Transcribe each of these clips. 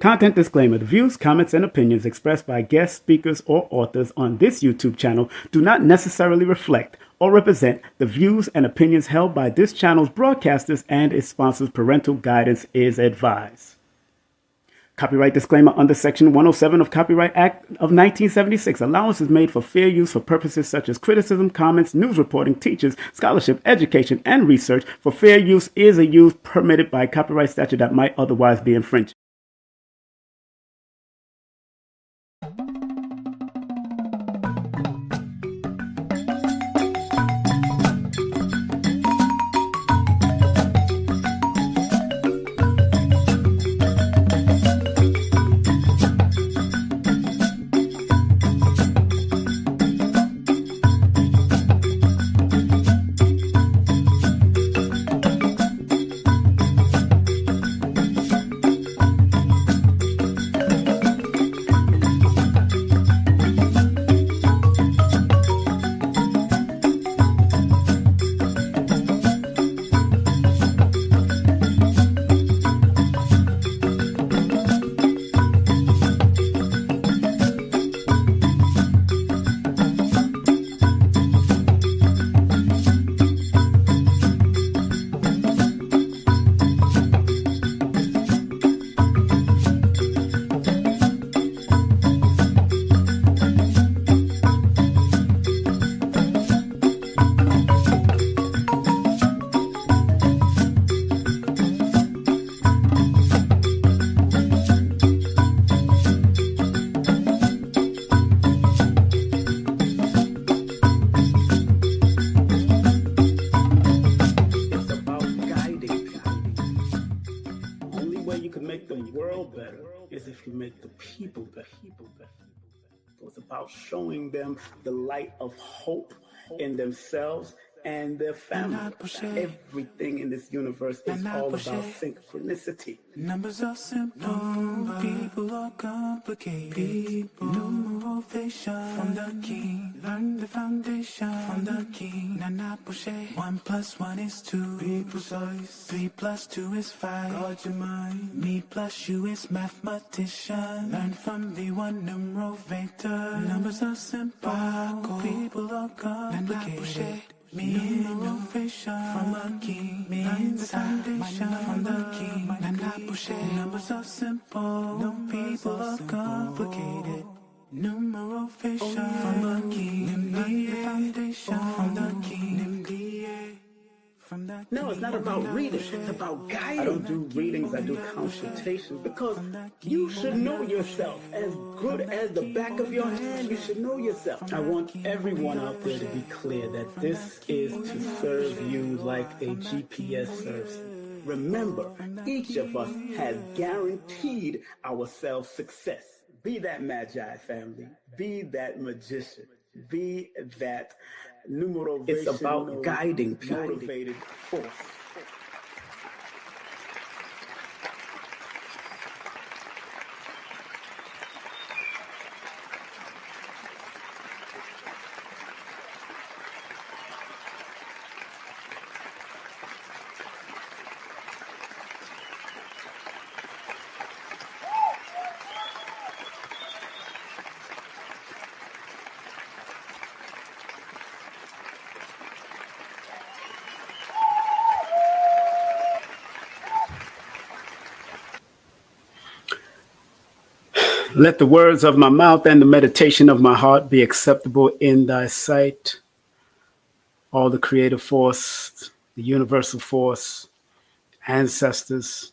Content disclaimer. The views, comments, and opinions expressed by guest speakers or authors on this YouTube channel do not necessarily reflect or represent the views and opinions held by this channel's broadcasters and its sponsors. Parental guidance is advised. Copyright disclaimer under Section 107 of Copyright Act of 1976. Allowance is made for fair use for purposes such as criticism, comments, news reporting, teachers, scholarship, education, and research. For fair use is a use permitted by copyright statute that might otherwise be infringed. So it's about showing them the light of hope in themselves and their family. Everything in this universe is all about synchronicity. Numbers are simple, people are complicated. Numerovator from the king. Learn the foundation from the king. Nana Pushe. 1 + 1 is 2. Be precise. 3 + 2 is 5. Guard your mind. Me plus you is mathematician. Learn from the one numerovator. Numbers are simple, people are complicated. Numerovator from a king. Learn the foundation from the king. Nana Pushe. Numbers are simple, people are complicated. Numerovator from a king. Learn the foundation from the king. No, it's not about reading. It's about guiding. I don't do readings. I do consultations because you should know yourself. As good as the back of your hand, you should know yourself. I want everyone out there to be clear that this is to serve you like a GPS serves you. Remember, each of us has guaranteed ourselves success. Be that magi, family. Be that magician. Be that numerovator. It's about guiding people. Motivated force. Let the words of my mouth and the meditation of my heart be acceptable in thy sight. All the creative force, the universal force, ancestors.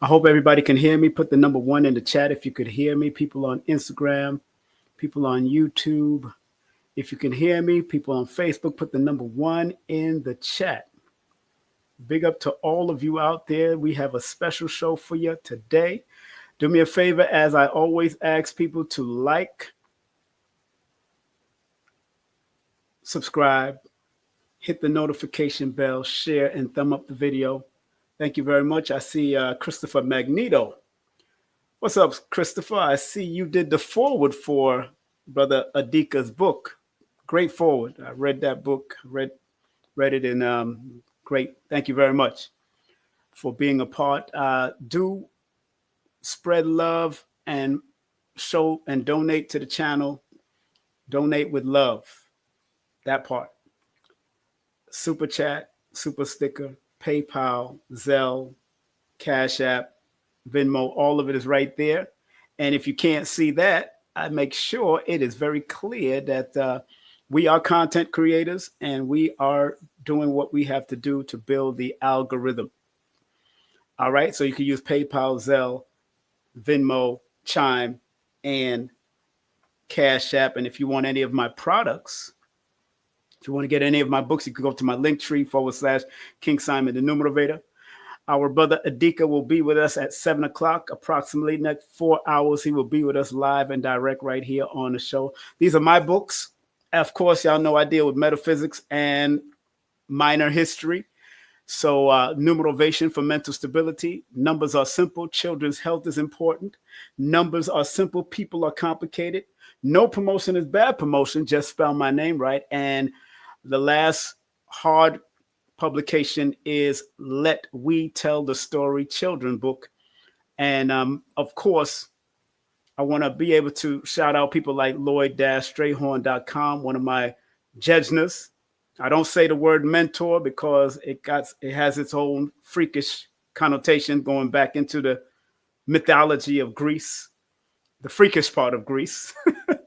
I hope everybody can hear me. Put the number 1 in the chat if you could hear me. People on Instagram, people on YouTube. If you can hear me, people on Facebook, put the number 1 in the chat. Big up to all of you out there. We have a special show for you today. Do me a favor, as I always ask people to like, subscribe, hit the notification bell, share, and thumb up the video. Thank you very much. I see Christopher Magneto. What's up, Christopher? I see you did the forward for Brother Adika's book. Great forward. I read that book, read it, and great. Thank you very much for being a part. Do spread love and show and donate to the channel. Donate with love. That part. Super chat, super sticker, PayPal, Zelle, Cash App, Venmo, all of it is right there. And if you can't see that, I make sure it is very clear that we are content creators and we are doing what we have to do to build the algorithm. All right. So you can use PayPal, Zelle, Venmo, Chime, and Cash App. And if you want any of my products, if you want to get any of my books, you can go to my Linktree / King Simon the Numerovator. Our brother Adika will be with us at 7 o'clock, approximately next 4 hours. He will be with us live and direct right here on the show. These are my books. Of course, y'all know I deal with metaphysics and minor history. So numerovation for mental stability. Numbers are simple. Children's health is important. Numbers are simple. People are complicated. No promotion is bad promotion. Just spell my name right. And the last hard publication is Let We Tell the Story children book. And of course, I want to be able to shout out people like Lloyd-Strayhorn.com, one of my judges. I don't say the word mentor because it has its own freakish connotation going back into the mythology of Greece, the freakish part of Greece.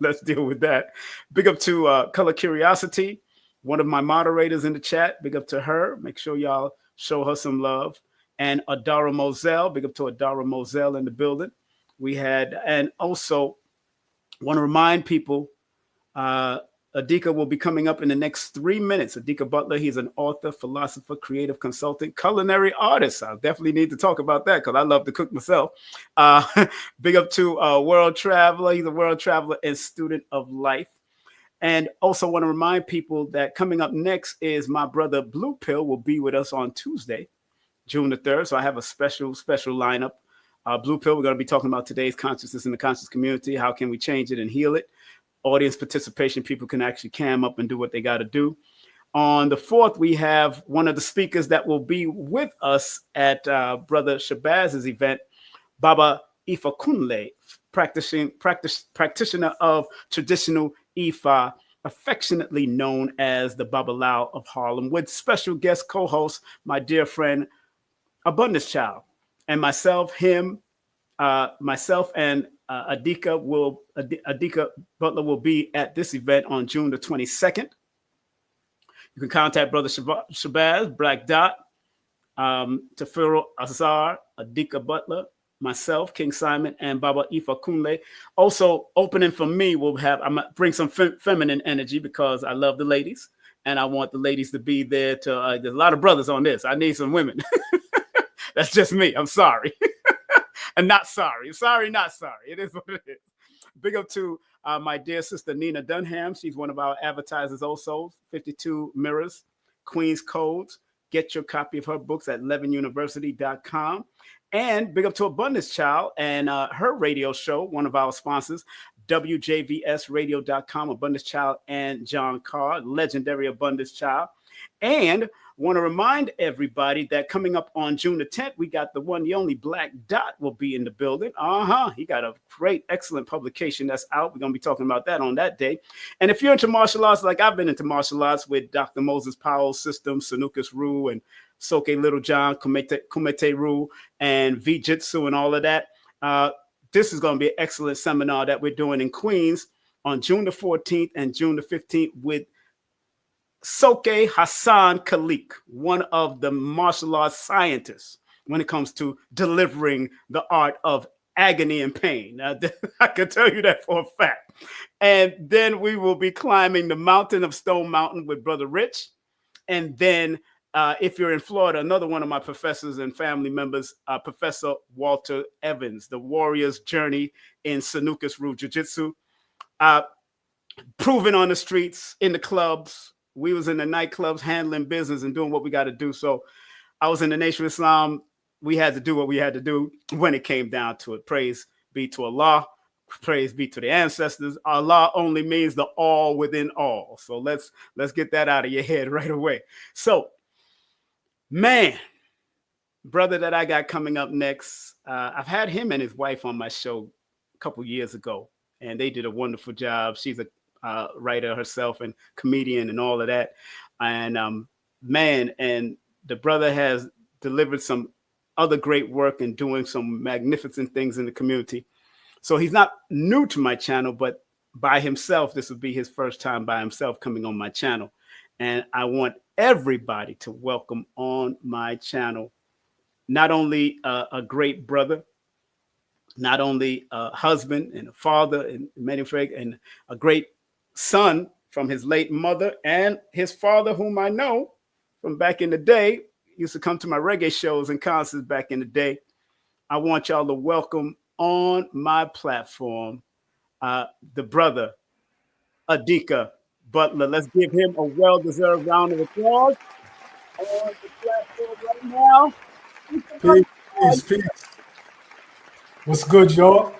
Let's deal with that. Big up to Color Curiosity, one of my moderators in the chat. Big up to her. Make sure y'all show her some love. And Adara Moselle. Big up to Adara Moselle in the building. We had, and also want to remind people, Adika will be coming up in the next 3 minutes. Adika Butler, he's an author, philosopher, creative consultant, culinary artist. I definitely need to talk about that because I love to cook myself. Big up to world traveler. He's a world traveler and student of life. And also want to remind people that coming up next is my brother Blue Pill will be with us on Tuesday, June the 3rd. So I have a special lineup. Blue Pill, we're going to be talking about today's consciousness in the conscious community. How can we change it and heal it? Audience participation, people can actually cam up and do what they got to do. On the 4th, we have one of the speakers that will be with us at Brother Shabaz's event, Baba Ifa Kunle, practitioner of traditional Ifa, affectionately known as the Babalao of Harlem, with special guest co-host, my dear friend, Abundance Child, and myself and Adika Butler will be at this event on June the 22nd. You can contact Brother Shabazz, Black Dot, Tafiro Azar, Adika Butler, myself, King Simon, and Baba Ifa Kunle. Also, opening for me, I'm gonna bring some feminine energy because I love the ladies, and I want the ladies to be there. There's a lot of brothers on this. I need some women. That's just me. I'm sorry. And not sorry. Sorry, not sorry. It is what it is. Big up to my dear sister, Nina Dunham. She's one of our advertisers also. 52 Mirrors, Queen's Codes. Get your copy of her books at levinuniversity.com. And big up to Abundance Child and her radio show, one of our sponsors, WJVSradio.com, Abundance Child and John Carr, legendary Abundance Child. And want to remind everybody that coming up on June the 10th, we got the one, the only Black Dot will be in the building. He got a great, excellent publication that's out. We're going to be talking about that on that day. And if you're into martial arts, like I've been into martial arts with Dr. Moses Powell's system, Sanukas Rue, and Soke Little John, Kumite Rue, and V-Jitsu and all of that. This is going to be an excellent seminar that we're doing in Queens on June the 14th and June the 15th with Soke Hassan Khalik, one of the martial arts scientists when it comes to delivering the art of agony and pain. I can tell you that for a fact. And then we will be climbing the mountain of Stone Mountain with Brother Rich. And then if you're in Florida, another one of my professors and family members, Professor Walter Evans, the warrior's journey in Sanukas Rue Jiu-Jitsu, proven on the streets, in the clubs. We was in the nightclubs handling business and doing what we got to do. So I was in the Nation of Islam. We had to do what we had to do when it came down to it. Praise be to Allah. Praise be to the ancestors. Allah only means the all within all. So let's get that out of your head right away. So, man, brother that I got coming up next, I've had him and his wife on my show a couple years ago, and they did a wonderful job. She's a writer herself and comedian and all of that. And man, and the brother has delivered some other great work and doing some magnificent things in the community. So he's not new to my channel, but by himself, this would be his first time by himself coming on my channel. And I want everybody to welcome on my channel not only a great brother, not only a husband and a father and many friends, and a great son from his late mother and his father, whom I know from back in the day, used to come to my reggae shows and concerts back in the day. I want y'all to welcome on my platform the brother, Adika Butler. Let's give him a well-deserved round of applause on the platform right now. Peace. What's good, y'all?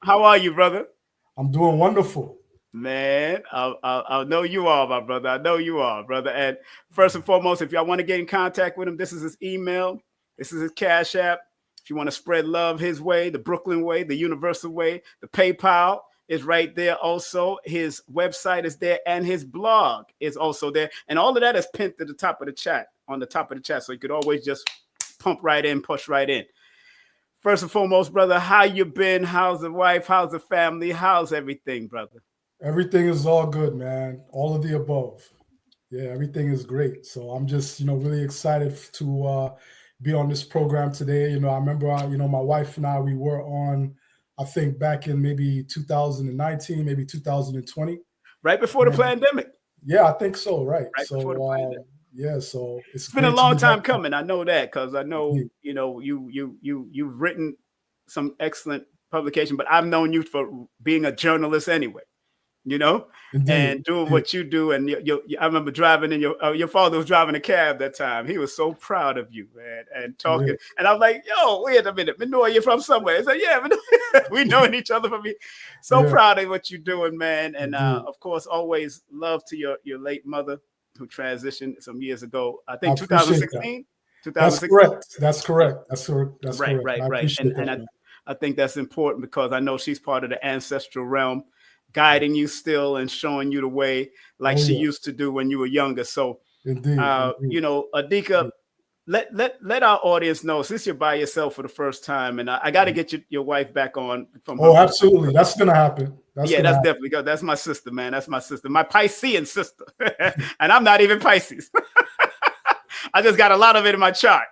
How are you, brother? I'm doing wonderful. Man, I know you are, my brother. I know you are, brother. And first and foremost, if y'all want to get in contact with him, this is his email. This is his Cash App. If you want to spread love his way, the Brooklyn way, the universal way, the PayPal is right there also. His website is there and his blog is also there. And all of that is pinned to the top of the chat, on the top of the chat. So you could always just pump right in, push right in. First and foremost, brother, how you been? How's the wife? How's the family? How's everything, brother? Everything is all good, man. All of the above. Yeah, everything is great. So I'm just, really excited to be on this program today. I remember, my wife and I, we were on, I think back in maybe 2019, maybe 2020. Right before the pandemic. Yeah, I think so. Right. So yeah, so it's been a long time coming. I know that because I know, you've written some excellent publication, but I've known you for being a journalist anyway. Indeed. And doing what you do. And I remember driving in your father was driving a cab that time. He was so proud of you, man, and talking. Yeah. And I'm like, yo, wait a minute. Manure, you're from somewhere. He said, yeah, we knowing each other from me. So proud of what you're doing, man. And of course, always love to your late mother who transitioned some years ago. I think 2016. That's correct. That's correct. Right. And I think that's important because I know she's part of the ancestral realm, guiding you still and showing you the way like she used to do when you were younger. So, indeed. Adika, let our audience know, since you're by yourself for the first time, and I got to get your wife back on. Absolutely. That's going to happen. That's definitely good. That's my sister, man. That's my sister, my Piscean sister. And I'm not even Pisces. I just got a lot of it in my chart.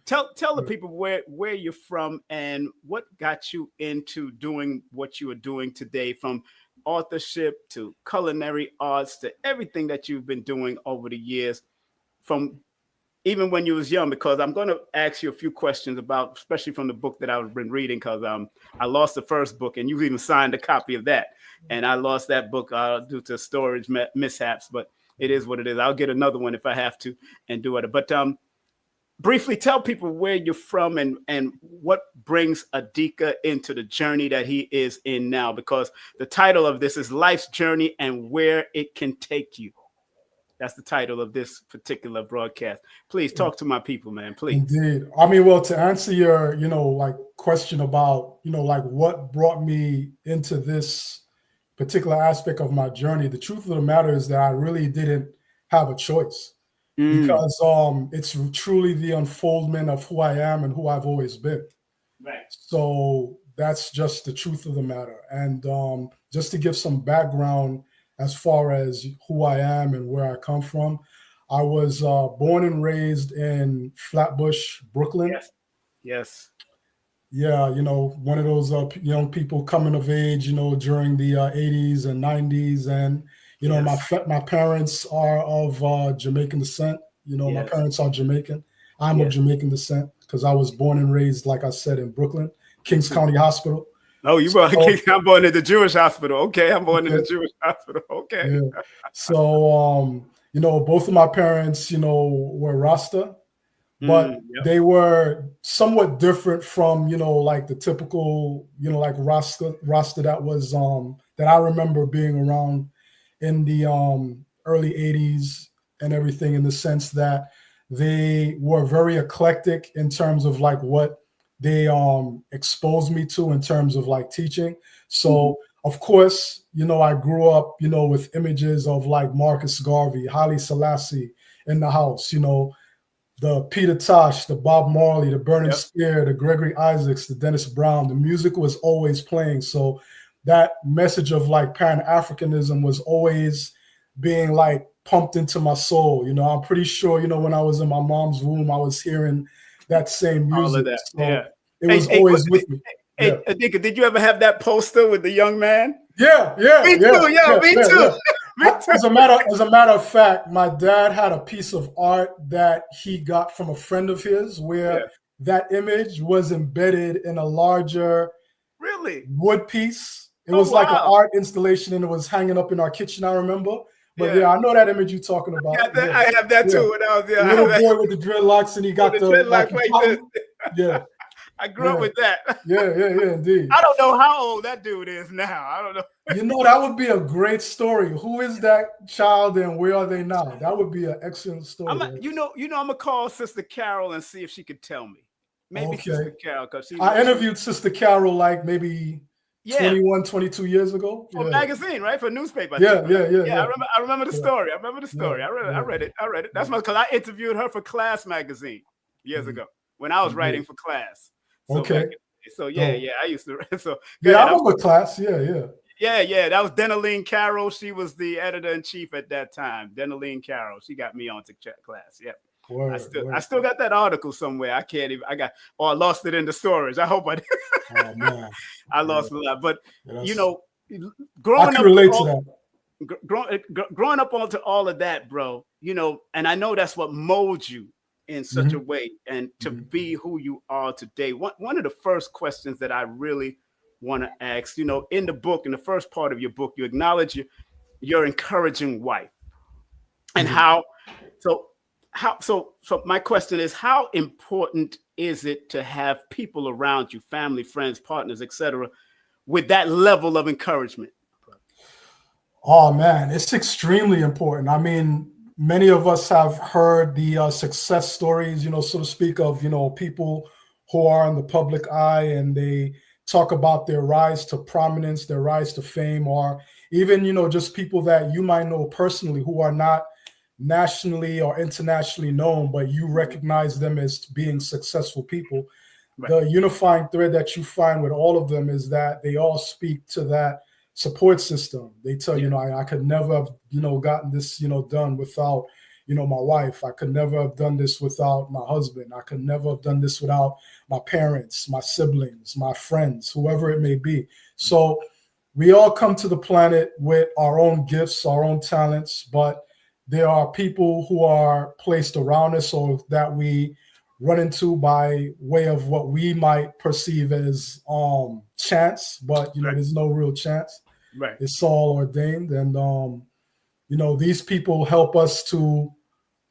Tell the people where you're from and what got you into doing what you are doing today, from authorship to culinary arts to everything that you've been doing over the years, from even when you was young, because I'm going to ask you a few questions about, especially from the book that I've been reading, because I lost the first book and you even signed a copy of that. And I lost that book due to storage mishaps, but it is what it is. I'll get another one if I have to and do it. But briefly tell people where you're from and what brings Adika into the journey that he is in now, because the title of this is Life's Journey and Where It Can Take You. That's the title of this particular broadcast. Please talk to my people, man, please. Indeed. I mean, well, to answer your, question about, what brought me into this particular aspect of my journey, the truth of the matter is that I really didn't have a choice. Because it's truly the unfoldment of who I am and who I've always been. Right. So that's just the truth of the matter. And just to give some background as far as who I am and where I come from, I was born and raised in Flatbush, Brooklyn. Yes. Yeah, one of those young people coming of age, during the 80s and 90s. And my parents are of Jamaican descent. My parents are Jamaican. I'm of Jamaican descent because I was born and raised, like I said, in Brooklyn, Kings County Hospital. Oh, I'm born in the Jewish hospital. Okay, I'm born in the Jewish hospital. Okay. Yeah. So, both of my parents, were Rasta, but they were somewhat different from, like the typical, like Rasta that was that I remember being around in the early 80s and everything, in the sense that they were very eclectic in terms of like what they exposed me to in terms of like teaching. So of course, I grew up, with images of like Marcus Garvey, Haile Selassie in the house, the Peter Tosh, the Bob Marley, the Burning Spear, the Gregory Isaacs, the Dennis Brown. The music was always playing. So that message of like Pan-Africanism was always being like pumped into my soul. I'm pretty sure, when I was in my mom's womb, I was hearing that same music. All of that. So it was always with me. Hey, Adika, did you ever have that poster with the young man? Yeah. Me too. Me too. As a matter of fact, my dad had a piece of art that he got from a friend of his where that image was embedded in a larger wood piece. It was like an art installation, and it was hanging up in our kitchen, I remember. But I know that image you're talking about. I have that too when I was there. Little boy with the dreadlocks, and he got the dreadlocks like this. I grew up with that. Yeah, indeed. I don't know how old that dude is now. I don't know. That would be a great story. Who is that child and where are they now? That would be an excellent story. I'm gonna call Sister Carol and see if she could tell me. Maybe Sister Carol, because I interviewed Sister Carol like maybe 21, 22 years ago. For a magazine, right? For a newspaper. Yeah. I remember the story. I read it. That's because I interviewed her for Class magazine years ago when I was writing for Class. So I used to. So I remember Class. Yeah. That was Denaline Carroll. She was the editor-in-chief at that time. Denaline Carroll. She got me onto Class. Yep. I still got that article somewhere. I lost it in the storage. I hope I did. Oh man. I lost a lot. But growing up growing up onto all of that, bro, and I know that's what molds you in such a way and to be who you are today. One of the first questions that I really want to ask, in the book, in the first part of your book, you acknowledge your encouraging wife and so my question is, how important is it to have people around you, family, friends, partners, etc., with that level of encouragement? Oh man, it's extremely important. I mean, many of us have heard the success stories, so to speak, of, people who are in the public eye and they talk about their rise to prominence, their rise to fame, or even, just people that you might know personally who are not nationally or internationally known, but you recognize them as being successful people. Right. The unifying thread that you find with all of them is that they all speak to that support system. They tell you, I could never have, gotten this, done without, my wife. I could never have done this without my husband. I could never have done this without my parents, my siblings, my friends, whoever it may be. So we all come to the planet with our own gifts, our own talents, but there are people who are placed around us or that we run into by way of what we might perceive as chance, but there's no real chance. Right. It's all ordained. And these people help us to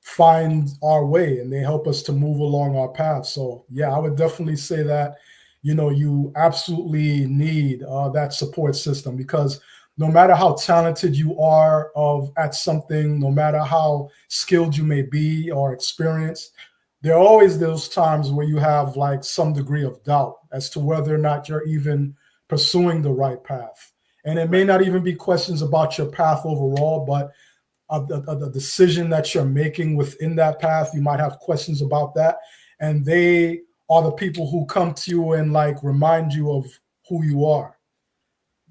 find our way and they help us to move along our path. So I would definitely say that, you absolutely need that support system, because no matter how talented you are at something, no matter how skilled you may be or experienced, there are always those times where you have like some degree of doubt as to whether or not you're even pursuing the right path. And it may not even be questions about your path overall, but the decision that you're making within that path. You might have questions about that. And they are the people who come to you and like remind you of who you are.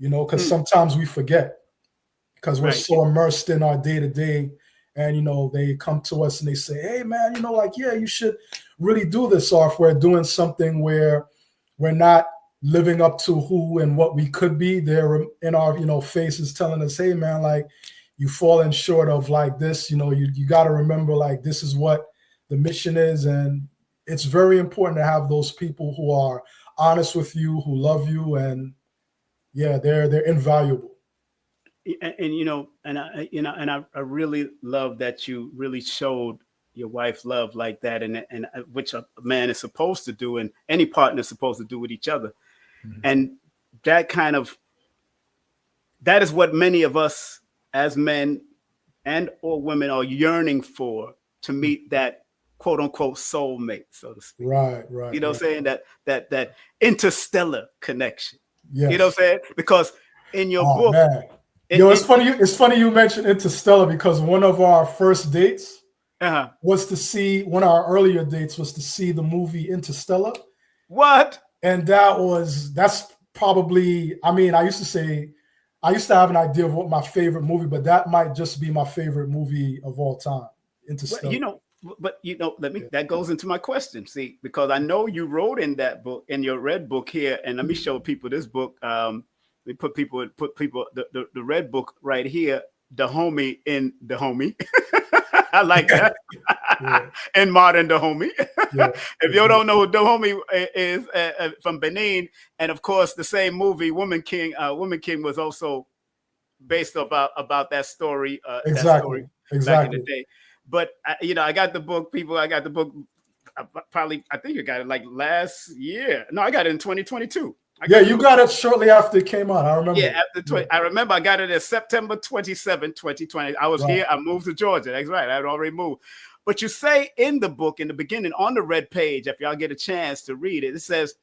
Because sometimes we forget because we're so immersed in our day to day, and, they come to us and they say, hey man, you should really do this. Or if we're doing something where we're not living up to who and what we could be, they're in our, faces telling us, hey man, like you falling short of like this, you got to remember, like, this is what the mission is. And it's very important to have those people who are honest with you, who love you, and they're invaluable. And I really love that you really showed your wife love like that, and which a man is supposed to do, and any partner is supposed to do with each other. Mm-hmm. And that is what many of us as men and or women are yearning for, to meet that quote unquote soulmate, so to speak. Right. You know what I'm saying? That interstellar connection. Yes. You know what I'm saying? Because in your book, man. It's funny. It's funny you mentioned Interstellar, because one of our first dates was to see, one of our earlier dates was to see the movie Interstellar. What? And that's probably, I mean, I used to have an idea of what my favorite movie, but that might just be my favorite movie of all time, Interstellar. That goes into my question. See, because I know you wrote in that book, in your red book here, and let me show people this book. We put the red book right here, the homie in the homie. I like that. And modern the homie. If you don't know who the homie is, from Benin, and of course the same movie Woman King was also based about that story. Exactly. Back in the day. But I got the book, people. I got the book. I think you got it like last year. No, I got it in 2022. You got it shortly after it came out. I remember. Yeah, I remember I got it in September 27, 2020. I was here. I moved to Georgia. That's right. I had already moved. But you say in the book, in the beginning, on the red page, if y'all get a chance to read it, it says,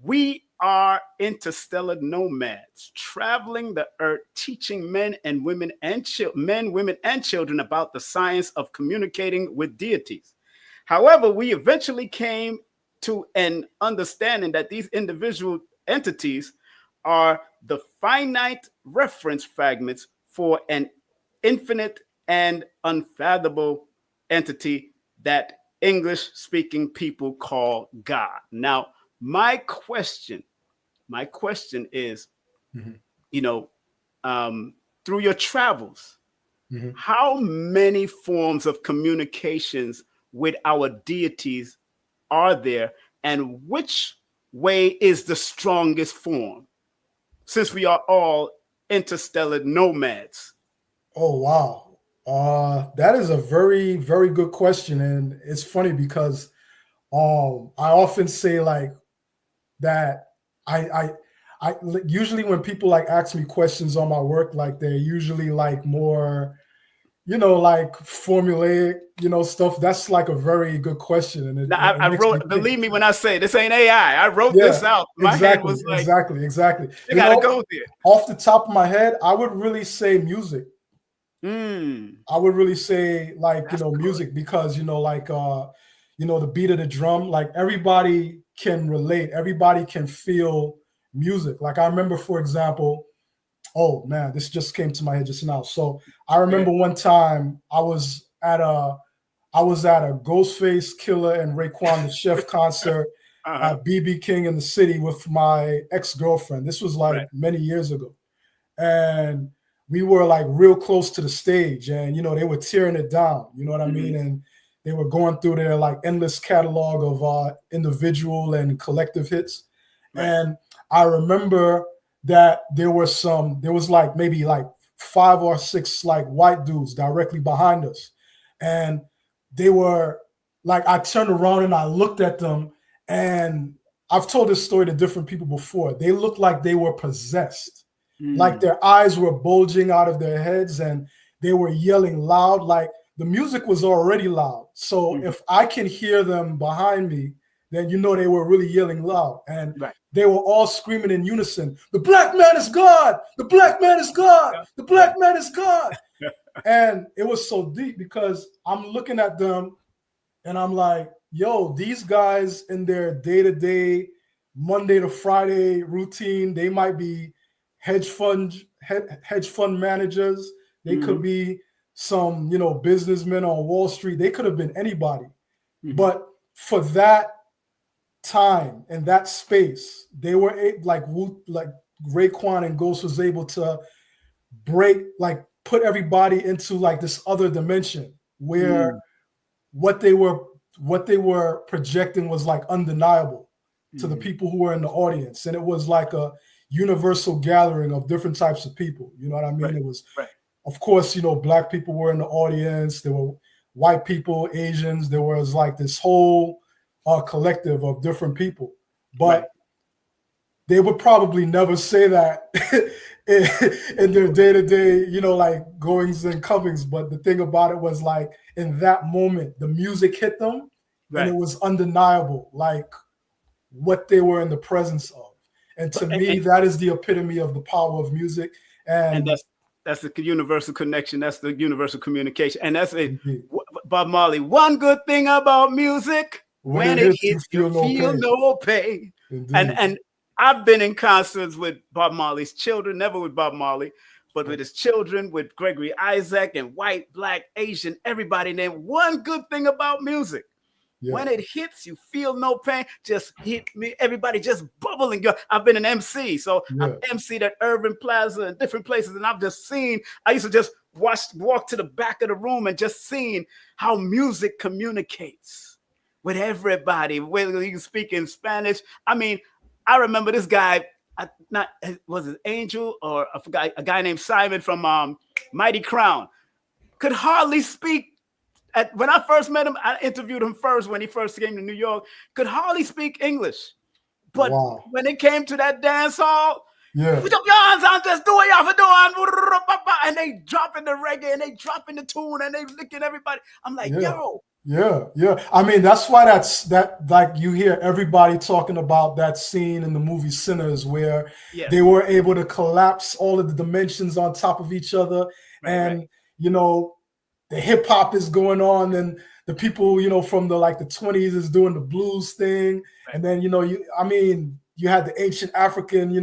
"We are interstellar nomads, traveling the earth, teaching men, women, and children about the science of communicating with deities. However, we eventually came to an understanding that these individual entities are the finite reference fragments for an infinite and unfathomable entity that English-speaking people call God." Now, my question is, through your travels, how many forms of communications with our deities are there, and which way is the strongest form, since we are all interstellar nomads? Oh, wow. That is a very, very good question. And it's funny because I often say like that I usually when people like ask me questions on my work, like they're usually like more, like formulaic, stuff. That's like a very good question. And I wrote, believe me when I say this ain't AI. I wrote this out. My head was like, exactly. You gotta go there. Off the top of my head, I would really say music. I would really say like, music, because, the beat of the drum, like everybody can relate. Everybody can feel music. Like I remember, for example, oh man, this just came to my head just now. So I remember one time I was at a Ghostface Killer and Raekwon the Chef concert at BB King in the city with my ex-girlfriend. This was like many years ago. And we were like real close to the stage, and, they were tearing it down, you know what I mean? And they were going through their like endless catalog of individual and collective hits. And I remember that there was like maybe like 5 or 6 like white dudes directly behind us. And they were like, I turned around and I looked at them, and I've told this story to different people before. They looked like they were possessed. Like their eyes were bulging out of their heads, and they were yelling loud. Like the music was already loud. So if I can hear them behind me, then they were really yelling loud. And they were all screaming in unison, "The black man is God! The black man is God! The black man is God!" And it was so deep because I'm looking at them and I'm like, yo, these guys in their day-to-day, Monday to Friday routine, they might be hedge fund managers. They could be some, businessmen on Wall Street. They could have been anybody. But for that time and that space, they were like Raekwon and Ghost was able to put everybody into like this other dimension where what they were projecting was like undeniable to the people who were in the audience. And it was like a universal gathering of different types of people. You know what I mean? It was, of course, black people were in the audience. There were white people, Asians. There was like this whole collective of different people. But they would probably never say that in their day-to-day, like goings and comings. But the thing about it was like in that moment, the music hit them and it Right. was undeniable, like what they were in the presence of. And to me, that is the epitome of the power of music. And And that's the universal connection. That's the universal communication. And that's it. indeed, Bob Marley. One good thing about music, when when it it hits, you hits, you feel no feel pain. no pain. Indeed. And I've been in concerts with Bob Marley's children, never with Bob Marley, but with his children, with Gregory Isaac and white, black, Asian, everybody named. One good thing about music. Yeah. When it hits, you feel no pain. Just hit me. Everybody just bubbling. I've been an MC, so I've MC'd at Urban Plaza and different places, and I've just seen. I used to just walk to the back of the room and just seeing how music communicates with everybody. Whether you can speak in Spanish. I mean, I remember this guy. Was it Angel or I forgot, a guy named Simon from Mighty Crown, could hardly speak. When I first met him, I interviewed him first when he first came to New York, could hardly speak English. But when it came to that dance hall, put up your hands on, just do what you have to do. And they dropping the reggae and they dropping the tune and they licking everybody. I'm like, yo. Yeah. I mean, that's why that like you hear everybody talking about that scene in the movie Sinners where they were able to collapse all of the dimensions on top of each other. The hip hop is going on, and the people, from the 20s is doing the blues thing. And then, you had the ancient African,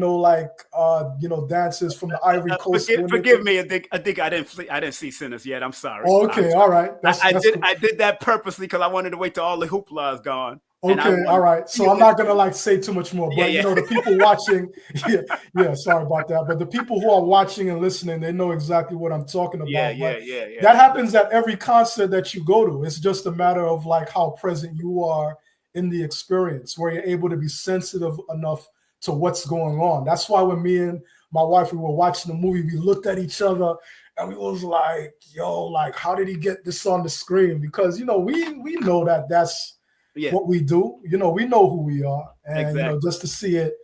dances from the Ivory Coast. Forgive me, I think I didn't see Sinners yet. I'm sorry. Oh, okay, all right. I did that purposely because I wanted to wait till all the hoopla is gone. Okay, all right. So I'm not gonna say too much more, but the people watching, sorry about that. But the people who are watching and listening, they know exactly what I'm talking about. That happens at every concert that you go to. It's just a matter of how present you are in the experience, where you're able to be sensitive enough to what's going on. That's why when me and my wife, we were watching the movie, we looked at each other and we was like, yo, how did he get this on the screen? Because, we know that that's what we do. We know who we are. And, just to see it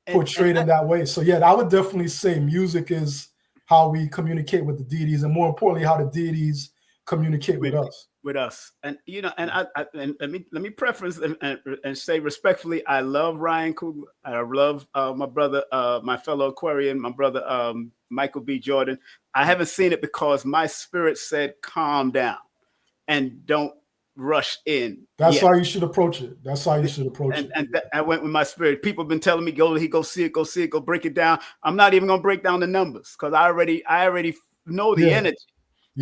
portrayed in that way. So, I would definitely say music is how we communicate with the deities, and more importantly, how the deities communicate with us. And let me preface and say respectfully, I love Ryan Coogler. I love my brother, my fellow Aquarian, my brother Michael B. Jordan. I haven't seen it because my spirit said calm down and don't rush in. That's how you should approach it. That's how you should approach it. And I went with my spirit. People have been telling me, go see it, go break it down. I'm not even gonna break down the numbers because I already know the energy.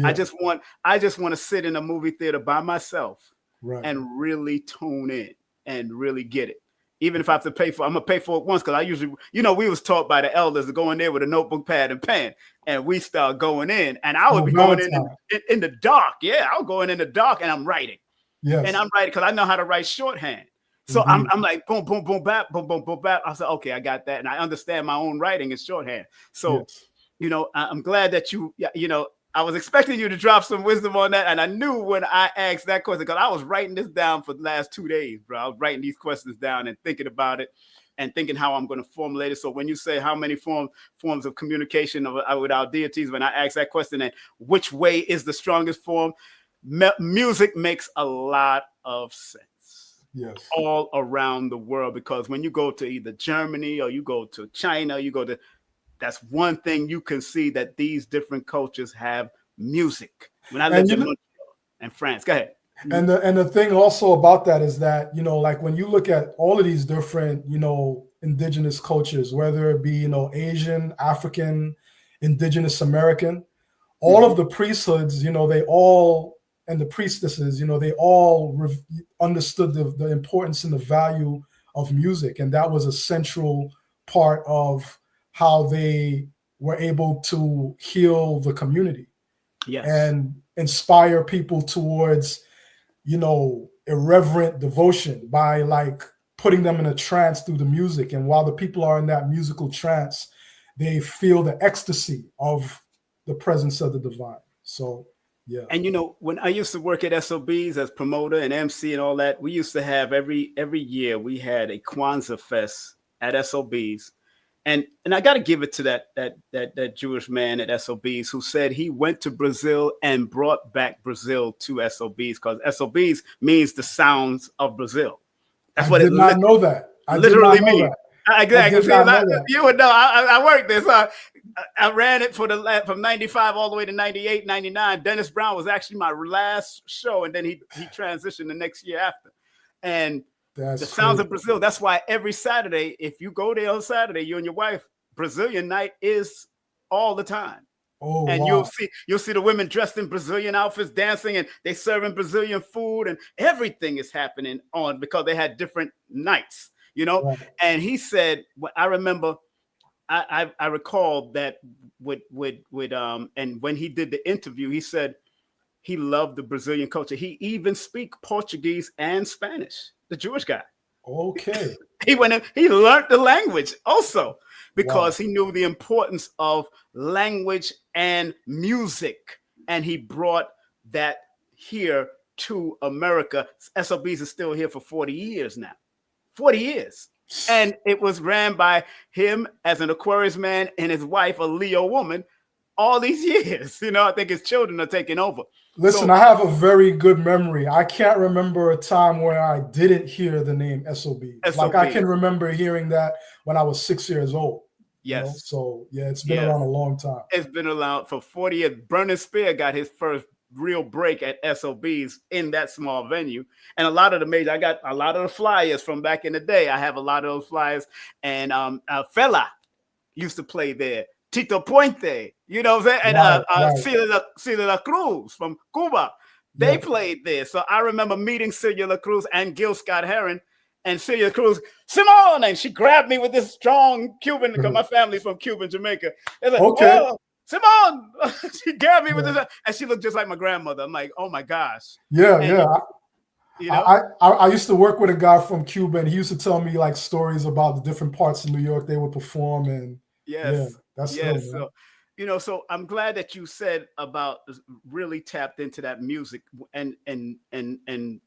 I just want to sit in a movie theater by myself and really tune in and really get it. Even if I have to pay for it, I'm gonna pay for it once because I usually, we was taught by the elders to go in there with a notebook, pad, and pen, and we start going in, and I would be going in the dark. Yeah, I'll go in the dark and I'm writing. Yes. And I'm writing because I know how to write shorthand. So I'm like boom, boom, boom, bap, boom, boom, boom, bap. I said, okay, I got that, and I understand my own writing is shorthand. So, I'm glad that I was expecting you to drop some wisdom on that. And I knew when I asked that question, because I was writing this down for the last 2 days, bro. I was writing these questions down and thinking about it and thinking how I'm going to formulate it. So when you say how many forms of communication with our deities, when I ask that question and which way is the strongest form, music makes a lot of sense. Yes. All around the world, because when you go to either Germany or you go to China, that's one thing you can see, that these different cultures have music. When I lived in Montreal and France, go ahead. And the thing also about that is that, when you look at all of these different, indigenous cultures, whether it be, Asian, African, indigenous American, all of the priesthoods, they all, and the priestesses, they all understood the importance and the value of music. And that was a central part of how they were able to heal the community and inspire people towards, irreverent devotion by putting them in a trance through the music. And while the people are in that musical trance, they feel the ecstasy of the presence of the divine. So, yeah. And, when I used to work at SOBs as promoter and MC and all that, we used to have every year we had a Kwanzaa fest at SOBs. And I got to give it to that Jewish man at SOBs who said he went to Brazil and brought back Brazil to SOBs, because SOBs means the sounds of Brazil. That's what I did not know that. I literally did not know means. that. Exactly. I did not know that. You would know. I worked this. I ran it from 95 all the way to 98, 99. Dennis Brown was actually my last show, and then he transitioned the next year after. And the sounds of Brazil. That's why every Saturday, if you go there on Saturday, you and your wife, Brazilian night is all the time. Oh, and wow. you'll see the women dressed in Brazilian outfits dancing, and they serving Brazilian food, and everything is happening on because they had different nights, you know. Right. And he said, I remember, I recall that with and when he did the interview, he said he loved the Brazilian culture. He even speak Portuguese and Spanish. The Jewish guy. Okay. He went in, he learned the language also, because he knew the importance of language and music. And he brought that here to America. SOBs is still here for 40 years now. 40 years. And it was ran by him as an Aquarius man and his wife, a Leo woman, all these years. You know, I think his children are taking over. Listen, I have a very good memory. I can't remember a time where I didn't hear the name SOB. Like I can remember hearing that when I was 6 years old. Yes. You know? So yeah, it's been around a long time. It's been around for 40 years. Burning Spear got his first real break at SOBs in that small venue. And a lot of the major, I got a lot of the flyers from back in the day. I have a lot of those flyers. And Fela used to play there. Tito Puente, you know what I'm saying? And Celia Cruz from Cuba, they played there. So I remember meeting Celia Cruz and Gil Scott-Heron, and Celia Cruz, Simone, and she grabbed me with this strong Cuban, because my family's from Cuba, Jamaica. Like, okay. Oh, Simone, she grabbed me with this, and she looked just like my grandmother. I'm like, oh my gosh. Yeah, and, yeah. You know? I used to work with a guy from Cuba, and he used to tell me like stories about the different parts of New York they would perform, and that's cool, so you know, so I'm glad that you said about really tapped into that music and the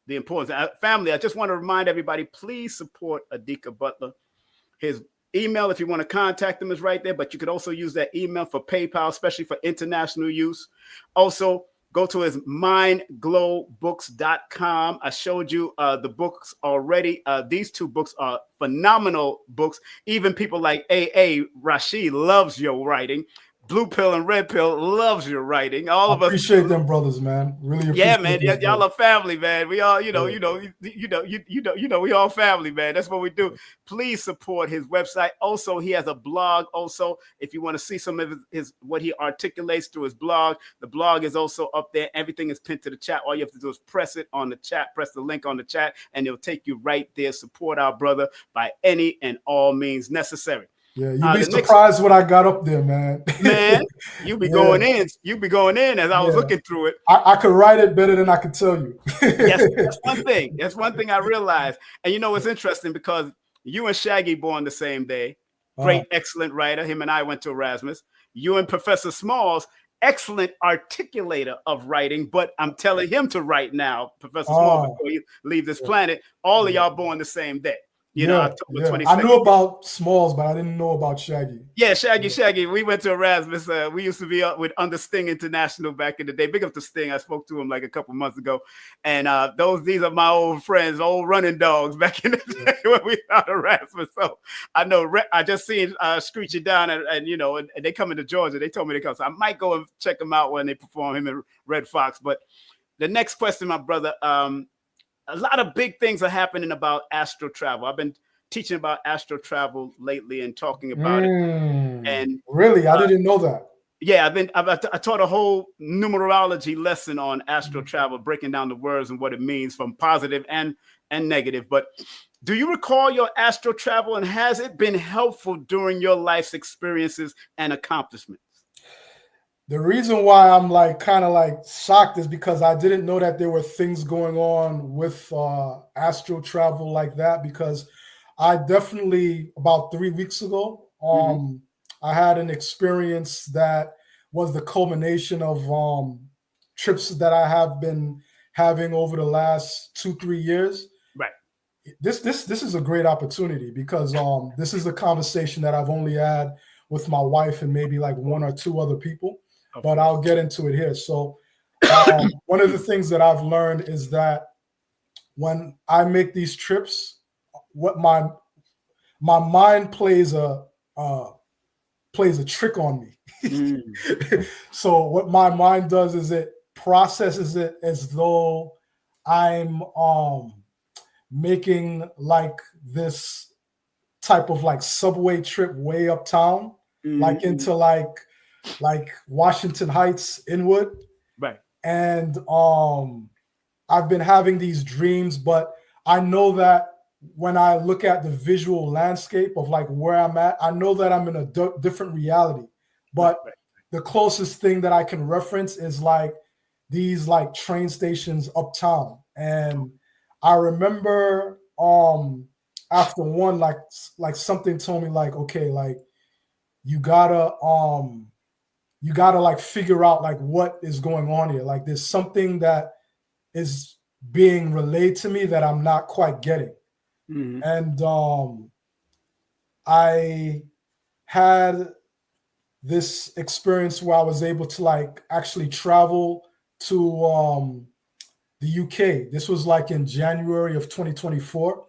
importance. Family, I just want to remind everybody, please support Adika Butler. His email, if you want to contact him, is right there, but you could also use that email for PayPal, especially for international use. Also, go to his mindglowbooks.com. I showed you the books already. These two books are phenomenal books. Even people like A.A. Rashid loves your writing. Blue Pill and Red Pill loves your writing. All of us appreciate them brothers, man. Really appreciate yeah, man. Y'all are family, man. We all, we all family, man. That's what we do. Please support his website. Also, he has a blog. Also, if you want to see some of his what he articulates through his blog, the blog is also up there. Everything is pinned to the chat. All you have to do is press it on the chat, press the link on the chat, and it'll take you right there. Support our brother by any and all means necessary. Yeah, you'd be surprised what I got up there, man. Man, you be going in. You be going in as I was looking through it. I could write it better than I could tell you. Yes, that's one thing. That's one thing I realized. And you know, it's interesting because you and Shaggy born the same day. Great, excellent writer. Him and I went to Erasmus. You and Professor Smalls, excellent articulator of writing. But I'm telling him to write now, Professor Smalls, before you leave this planet. All of y'all born the same day. You know, October 22nd. I knew about Smalls, but I didn't know about Shaggy. Yeah, Shaggy. We went to Erasmus. We used to be up with Under Sting International back in the day. Big up to Sting. I spoke to him like a couple months ago. And these are my old friends, old running dogs back in the day when we were at Erasmus. So I know I just seen Screechy Down and they come into Georgia. They told me to come. So I might go and check them out when they perform, him and Red Fox. But the next question, my brother, a lot of big things are happening about astral travel. I've been teaching about astral travel lately and talking about it. And really, I didn't know that. Yeah, I taught a whole numerology lesson on astral travel, breaking down the words and what it means from positive and negative. But do you recall your astral travel, and has it been helpful during your life's experiences and accomplishments? The reason why I'm kind of shocked is because I didn't know that there were things going on with astral travel like that, because I definitely, about 3 weeks ago, I had an experience that was the culmination of trips that I have been having over the last 2-3 years. Right. this is a great opportunity because this is a conversation that I've only had with my wife and maybe like one or two other people, but I'll get into it here. So one of the things that I've learned is that when I make these trips, what my mind plays a trick on me. So what my mind does is it processes it as though I'm making like this type of like subway trip way uptown, like into like Washington Heights, Inwood. Right. And I've been having these dreams, but I know that when I look at the visual landscape of like where I'm at, I know that I'm in a different reality. But the closest thing that I can reference is like these like train stations uptown. And I remember after one, like something told me like, okay, like you gotta like figure out like what is going on here. Like there's something that is being relayed to me that I'm not quite getting. And I had this experience where I was able to like actually travel to the UK. This was like in January of 2024.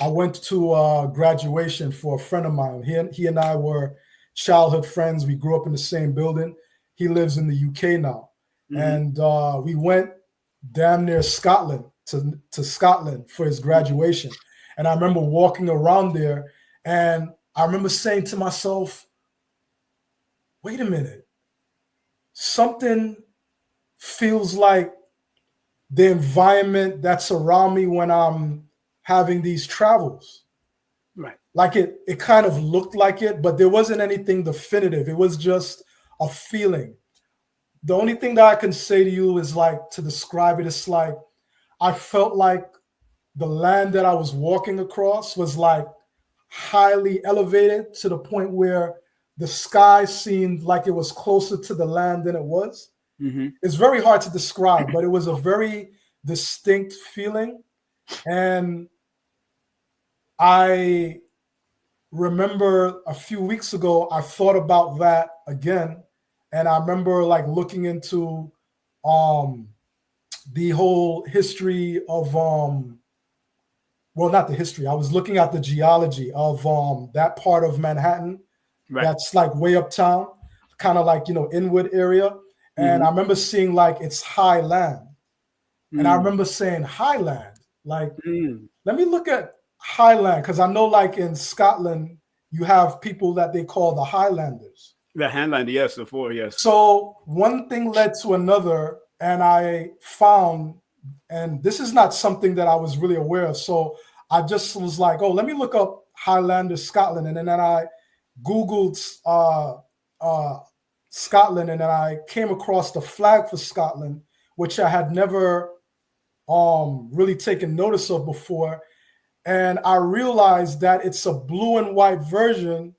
I went to graduation for a friend of mine. He and I were childhood friends. We grew up in the same building. He lives in the UK now. And we went damn near Scotland to Scotland for his graduation. And I remember walking around there and I remember saying to myself, wait a minute, something feels like the environment that's around me when I'm having these travels. Right. Like it kind of looked like it, but there wasn't anything definitive. It was just a feeling. The only thing that I can say to you is like to describe it, it's like I felt like the land that I was walking across was like highly elevated to the point where the sky seemed like it was closer to the land than it was. It's very hard to describe, but it was a very distinct feeling. And I remember a few weeks ago, I thought about that again. And I remember like looking into the whole history of well, not the history. I was looking at the geology of that part of Manhattan that's like way uptown, kind of like, you know, Inwood area. And I remember seeing like it's high land. And I remember saying highland, like, let me look at highland, because I know like in Scotland, you have people that they call the Highlanders. The Highland, yes, before, yes. So one thing led to another, and I found, and this is not something that I was really aware of. So I just was like, oh, let me look up Highlanders Scotland. And then I Googled Scotland, and then I came across the flag for Scotland, which I had never really taken notice of before. And I realized that it's a blue and white version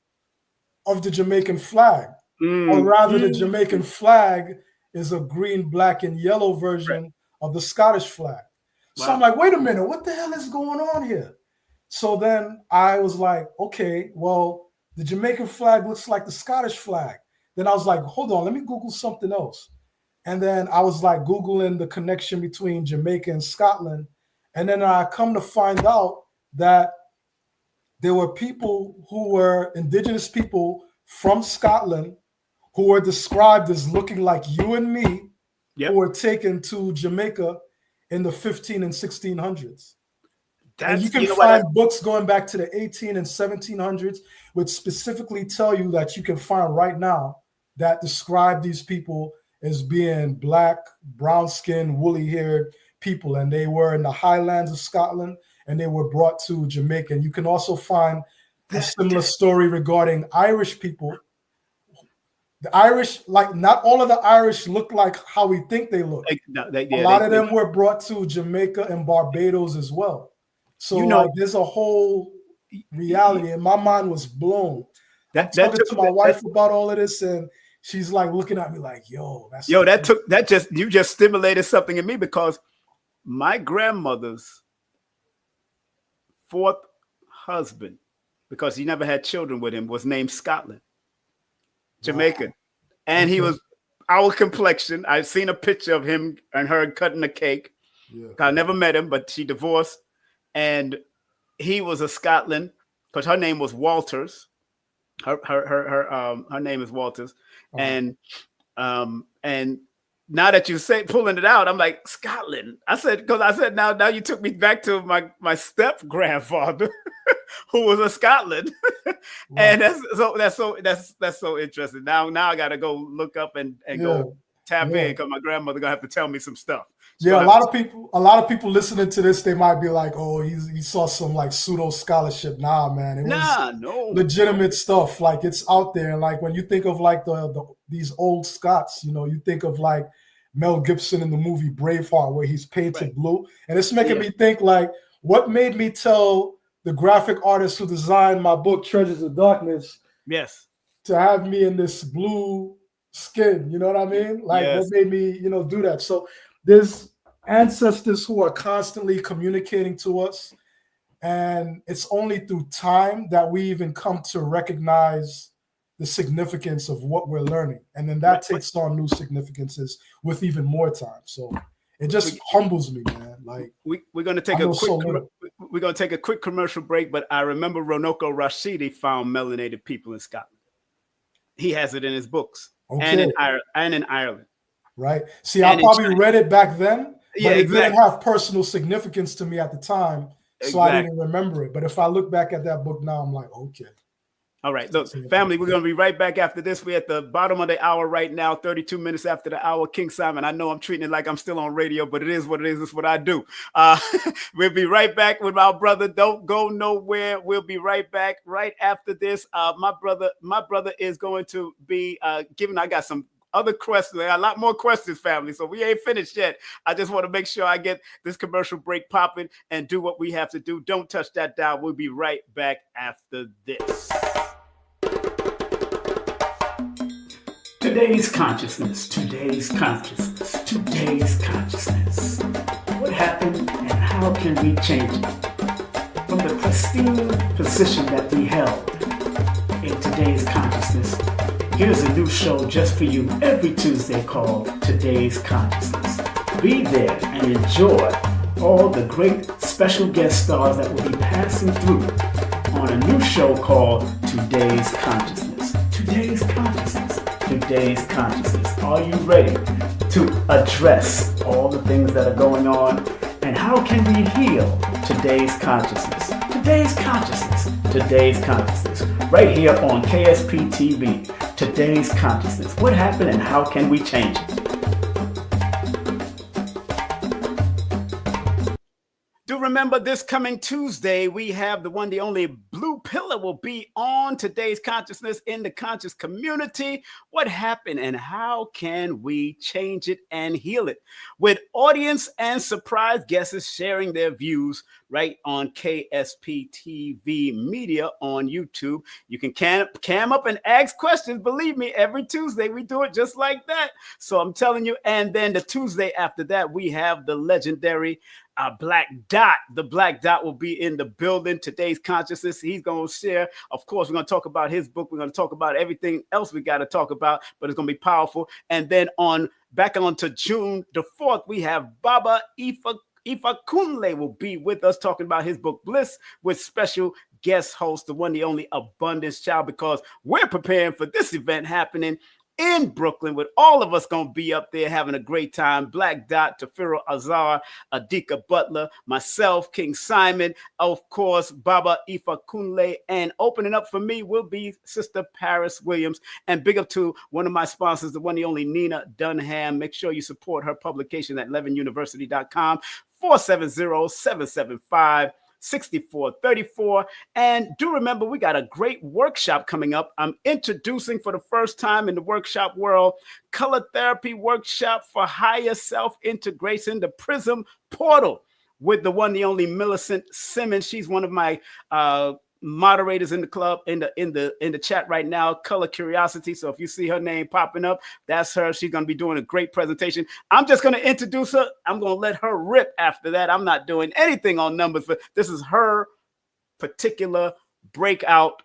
of the Jamaican flag, or rather the Jamaican flag is a green, black, and yellow version of the Scottish flag. Wow. So I'm like, wait a minute, what the hell is going on here? So then I was like, okay, well, the Jamaican flag looks like the Scottish flag. Then I was like, hold on, let me Google something else. And then I was like Googling the connection between Jamaica and Scotland. And then I come to find out that there were people who were indigenous people from Scotland who were described as looking like you and me, who were taken to Jamaica in the 15 and 1600s. And you can find books going back to the 18 and 1700s, which specifically tell you that you can find right now that describe these people as being black, brown-skinned, woolly-haired people. And they were in the highlands of Scotland, and they were brought to Jamaica. And you can also find a similar story regarding Irish people. The Irish, like not all of the Irish look like how we think they look. A lot of them were brought to Jamaica and Barbados as well. So like, there's a whole reality, and my mind was blown. I'm talking to my wife about all of this, and she's like looking at me like, "Yo, you just stimulated something in me, because my grandmother's fourth husband, because he never had children with him, was named Scotland, Jamaican. Wow. And he was our complexion. I've seen a picture of him and her cutting a cake. Yeah. I never met him, but she divorced. And he was a Scotland, because her name was Walters. Her name is Walters. And now that you say pulling it out, I'm like, Scotland. I said now you took me back to my step grandfather who was a Scotland. Wow. And that's so interesting. Now I gotta go look up and go tap in, because my grandmother gonna have to tell me some stuff. Yeah, a lot of people listening to this, they might be like, "Oh, he saw some like pseudo scholarship." Nah, man, it was legitimate stuff. Like, it's out there. And like, when you think of like these old Scots, you know, you think of like Mel Gibson in the movie Braveheart, where he's painted blue, and it's making me think like, what made me tell the graphic artist who designed my book Treasures of Darkness, to have me in this blue skin? You know what I mean? Like, what made me, do that? So there's ancestors who are constantly communicating to us, and it's only through time that we even come to recognize the significance of what we're learning, and then that takes on new significances with even more time. So it just humbles me, man. Like, we're going to take a quick commercial break, but I remember Ronoko Rashidi found melanated people in Scotland. He has it in his books, and in Ireland. Right. See, I probably read it back then, but it didn't have personal significance to me at the time, so I didn't remember it. But if I look back at that book now, I'm like, okay. All right, look, family, we're going to be right back after this. We're at the bottom of the hour right now, 32 minutes after the hour. King Simon, I know I'm treating it like I'm still on radio, but it is what it is. It's what I do. We'll be right back with our brother. Don't go nowhere. We'll be right back right after this. My brother is going to be giving. I got some other questions. A lot more questions, family. So we ain't finished yet. I just want to make sure I get this commercial break popping and do what we have to do. Don't touch that dial. We'll be right back after this. Today's consciousness. What happened and how can we change it? From the pristine position that we held in today's consciousness, here's a new show just for you every Tuesday called Today's Consciousness. Be there and enjoy all the great special guest stars that will be passing through on a new show called Today's Consciousness. Today's Consciousness. Are you ready to address all the things that are going on? And how can we heal today's consciousness? Today's Consciousness. Right here on KSP TV. Today's Consciousness. What happened and how can we change it? Do remember, this coming Tuesday, we have the one, the only Blue Pillar will be on Today's Consciousness in the conscious community. What happened and how can we change it and heal it? With audience and surprise guests sharing their views right on KSP TV Media on YouTube. You can cam up and ask questions. Believe me, every Tuesday we do it just like that. So I'm telling you. And then the Tuesday after that, we have the legendary Black Dot. The Black Dot will be in the building. Today's Consciousness. He's going to share. Of course, we're going to talk about his book. We're going to talk about everything else we got to talk about, but it's going to be powerful. And then back on to June the 4th, we have Baba Ifa Kunle will be with us talking about his book Bliss, with special guest host, the one, the only Abundance Child, because we're preparing for this event happening in Brooklyn, with all of us going to be up there having a great time. Black Dot, Tafiro Azar, Adika Butler, myself, King Simon, of course, Baba Ifa Kunle, and opening up for me will be Sister Paris Williams. And big up to one of my sponsors, the one, the only Nina Dunham. Make sure you support her publication at 11university.com, 470-775-6434. And do remember, we got a great workshop coming up. I'm introducing for the first time in the workshop world, color therapy workshop for higher self-integration, the Prism Portal, with the one, the only Millicent Simmons. She's one of my moderators in the club, in the chat right now, Color Curiosity. So if you see her name popping up, that's her. She's going to be doing a great presentation. I'm just going to introduce her. I'm going to let her rip after that. I'm not doing anything on numbers, but this is her particular breakout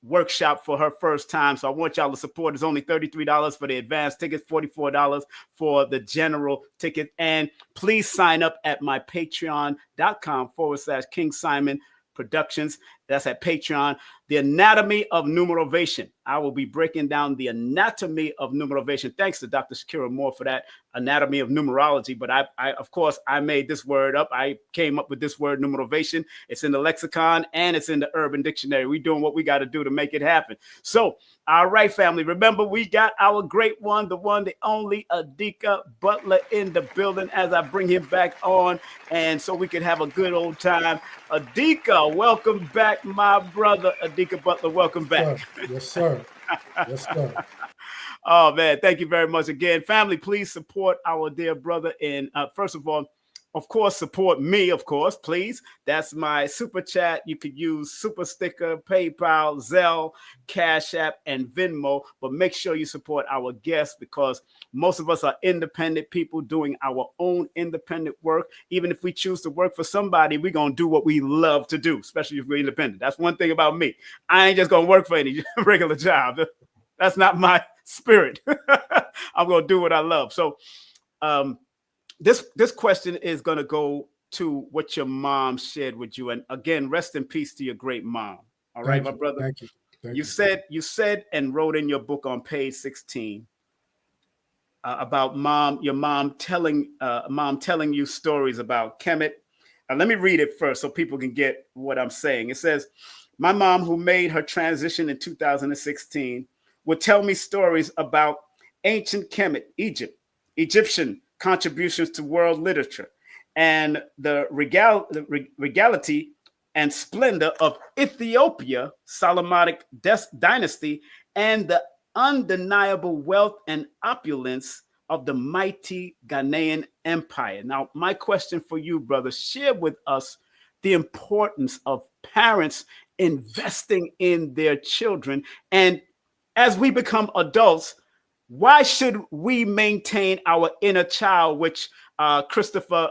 workshop for her first time. So I want y'all to support. It's only $33 for the advanced ticket, $44 for the general ticket. And please sign up at my patreon.com/King Simon Productions. That's at Patreon. The anatomy of numerovation. I will be breaking down the anatomy of numerovation. Thanks to Dr. Shakira Moore for that anatomy of numerology. But I of course, I made this word up. I came up with this word numerovation. It's in the lexicon and it's in the Urban Dictionary. We're doing what we got to do to make it happen. So, all right, family. Remember, we got our great one, the only Adika Butler in the building as I bring him back on. And so we can have a good old time. Adika, welcome back, my brother. Adika Butler, welcome back. Yes, sir. Yes, sir. Oh, man, thank you very much again. Family, please support our dear brother. And first of all, of course, support me, of course, please. That's my super chat. You could use Super Sticker, PayPal, Zelle, Cash App, and Venmo. But make sure you support our guests because most of us are independent people doing our own independent work. Even if we choose to work for somebody, we're going to do what we love to do, especially if we're independent. That's one thing about me. I ain't just going to work for any regular job. That's not my spirit. I'm going to do what I love. So, This question is going to go to what your mom shared with you. And again, rest in peace to your great mom. All right, my brother. Thank you. You said and wrote in your book on page 16 about your mom telling you stories about Kemet. Let me read it first so people can get what I'm saying. It says, my mom, who made her transition in 2016, would tell me stories about ancient Kemet, Egyptian contributions to world literature, and the regality and splendor of Ethiopia, Solomonic dynasty, and the undeniable wealth and opulence of the mighty Ghanaian Empire. Now, my question for you, brother, share with us the importance of parents investing in their children. And as we become adults, why should we maintain our inner child, which Christopher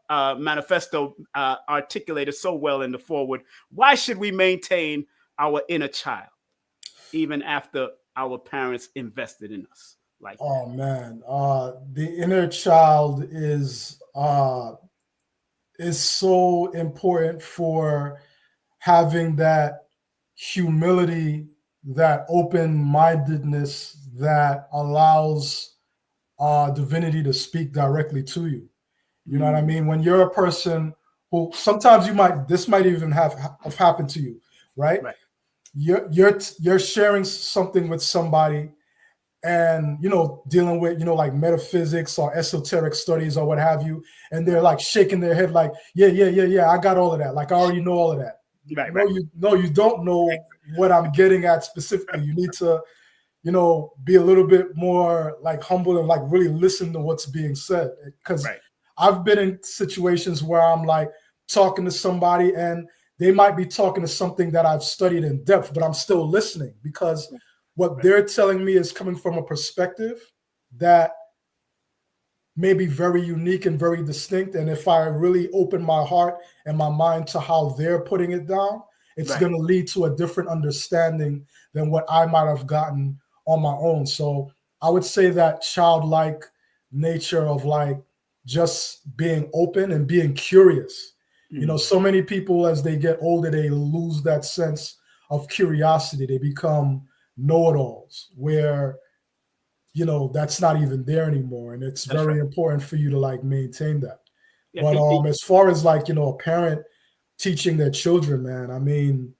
Manifesto articulated so well in the foreword? Why should we maintain our inner child even after our parents invested in us? Like, oh man, the inner child is so important for having that humility, that open-mindedness that allows divinity to speak directly to you. You know what I mean? When you're a person who sometimes this might even have happened to you, right? You're sharing something with somebody and, dealing with, like metaphysics or esoteric studies or what have you. And they're like shaking their head like, yeah, I got all of that. Like, I already know all of that. You don't know what I'm getting at specifically. You need to, be a little bit more like humble and like really listen to what's being said. Because I've been in situations where I'm like talking to somebody and they might be talking to something that I've studied in depth, but I'm still listening because what they're telling me is coming from a perspective that may be very unique and very distinct. And if I really open my heart and my mind to how they're putting it down, it's going to lead to a different understanding than what I might have gotten on my own. So I would say that childlike nature of like just being open and being curious. So many people as they get older, they lose that sense of curiosity. They become know-it-alls where, that's not even there anymore. And it's very important for you to like maintain that. But as far as like, a parent teaching their children, man, I mean,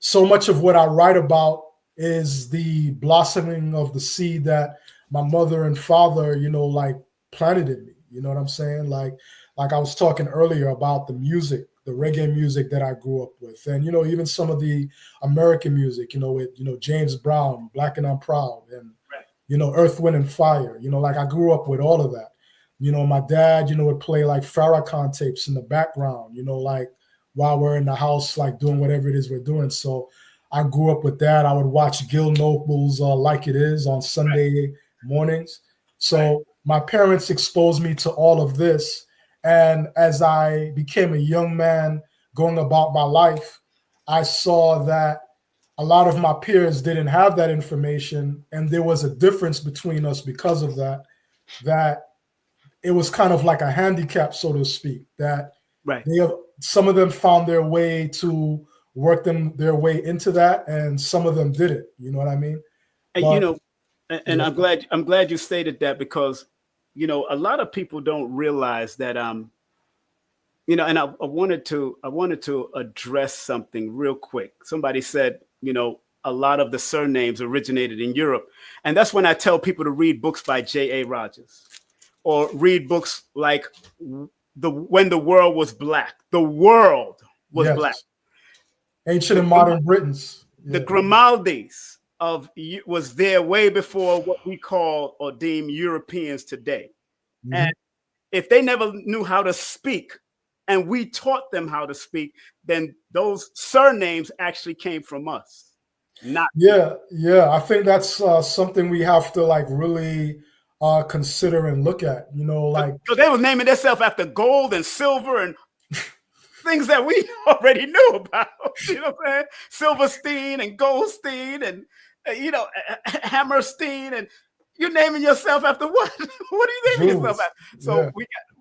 so much of what I write about is the blossoming of the seed that my mother and father, like planted in me. You know what I'm saying? Like I was talking earlier about the music, the reggae music that I grew up with. And, even some of the American music, with, James Brown, Black and I'm Proud, and, Earth, Wind and Fire, like I grew up with all of that. My dad, would play like Farrakhan tapes in the background, like while we're in the house, like doing whatever it is we're doing. So I grew up with that. I would watch Gil Noble's Like It Is on Sunday mornings. So my parents exposed me to all of this. And as I became a young man going about my life, I saw that a lot of my peers didn't have that information, and there was a difference between us because of that, that it was kind of like a handicap, so to speak, that Right. some of them found their way to work their way into that, and some of them didn't. You know what I mean? And But, and I'm glad you stated that, because a lot of people don't realize that and I wanted to address something real quick. Somebody said, a lot of the surnames originated in Europe. And that's when I tell people to read books by J.A. Rogers, or read books like When the World Was Black. The world was black. Ancient and modern Britons. The Grimaldis was there way before what we call or deem Europeans today. Mm-hmm. And if they never knew how to speak, and we taught them how to speak, then those surnames actually came from us. I think that's something we have to really consider and look at. So they were naming themselves after gold and silver and things that we already knew about. You know what I'm saying? Silverstein and Goldstein and Hammerstein, and you're naming yourself after what? What are you naming yourself after? So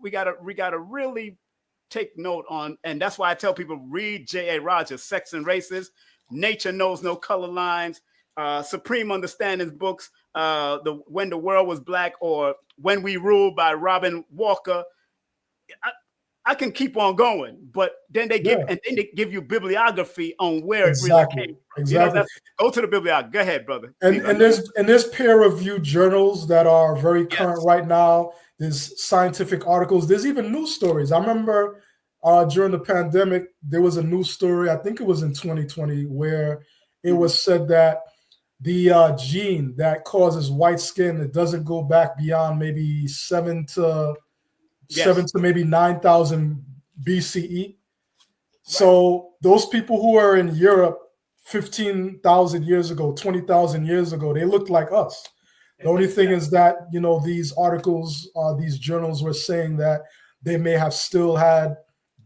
we gotta really take note on, and that's why I tell people read J.A. Rogers, Sex and Races, Nature Knows No Color Lines, Supreme Understanding's books, When the World Was Black, or When We Ruled by Robin Walker. I can keep on going, but then they give you bibliography on where it really came from. Exactly. Go to the bibliography. Go ahead, brother. And there's peer-reviewed journals that are very current right now. There's scientific articles. There's even news stories. I remember during the pandemic, there was a news story, I think it was in 2020, where it was said that the gene that causes white skin, it doesn't go back beyond maybe 7 to maybe 9,000 BCE. Right. So those people who are in Europe 15,000 years ago, 20,000 years ago, they looked like us. The only thing is that, these articles, these journals were saying that they may have still had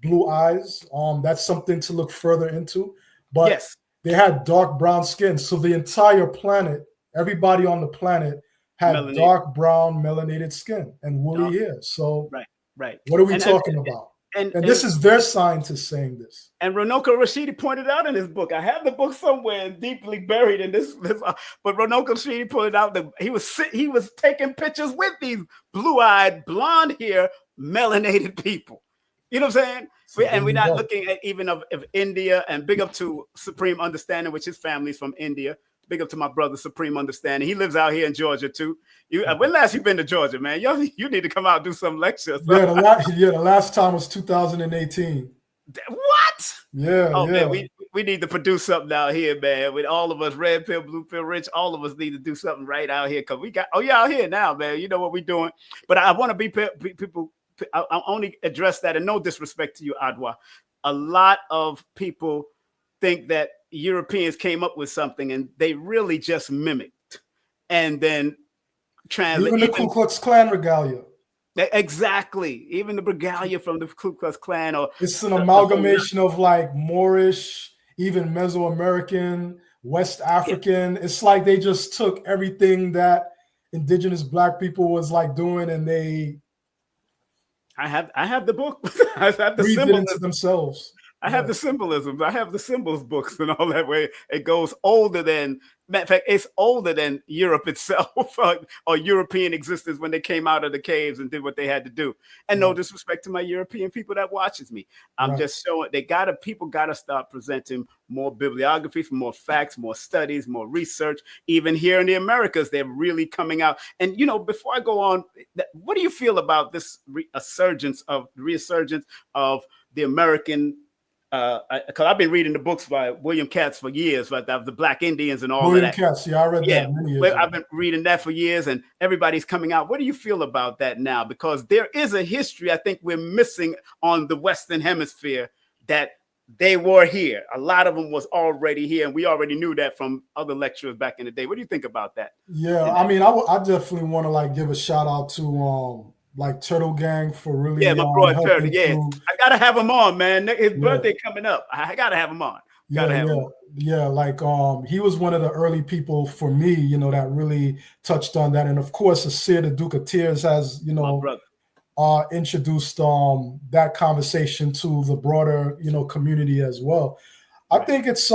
blue eyes. That's something to look further into. But they had dark brown skin. So the entire planet, everybody on the planet had dark brown melanated skin and woolly hair. So what are we talking about? And this is their scientists saying this. And Ronoka Rashidi pointed out in his book. I have the book somewhere deeply buried in this but Ronoka Rashidi pointed out that he was taking pictures with these blue-eyed, blonde-hair, melanated people. You know what I'm saying? And we're not looking at even of India, and big up to Supreme Understanding, which his family's from India. Big up to my brother, Supreme Understanding. He lives out here in Georgia too. When last you been to Georgia, man? You need to come out and do some lectures. Yeah, the last time was 2018. What? Yeah. Man, we need to produce something out here, man. With all of us, red pill, blue pill, rich, all of us need to do something right out here, because we got out here now, man. You know what we're doing. But I want to be people. I only address that, and no disrespect to you, Adwa. A lot of people think that Europeans came up with something and they really just mimicked and then translated. Even the Ku Klux Klan regalia. Exactly. Even the regalia from the Ku Klux Klan. It's an amalgamation of Moorish, even Mesoamerican, West African. Yeah. It's like they just took everything that indigenous Black people was doing, and they. I have the book. I have the symbols into themselves. I have the symbolisms. I have the symbols books and all that way. It goes older than, matter of fact, it's older than Europe itself or European existence when they came out of the caves and did what they had to do. And no disrespect to my European people that watches me. I'm just showing people gotta start presenting more bibliography, more facts, more studies, more research. Even here in the Americas, they're really coming out. And before I go on, what do you feel about this resurgence of the American? Because I've been reading the books by William Katz for years, but the Black Indians and all William of that. Katz, I read that many years ago. I've been reading that for years, and everybody's coming out. What do you feel about that now? Because there is a history I think we're missing on the Western Hemisphere, that they were here. A lot of them was already here, and we already knew that from other lecturers back in the day. What do you think about that? Yeah, I mean, I definitely want to give a shout out to like Turtle Gang for really Yeah, my bro Turtle. helping Yeah, to. I gotta have him on, man. His Yeah. birthday coming up. I gotta have him on. Gotta Yeah, have him yeah, on. yeah. Like he was one of the early people for me, that really touched on that. And of course, Asir the Duke of Tears has, My brother. introduced that conversation to the broader, community as well. I Right. think it's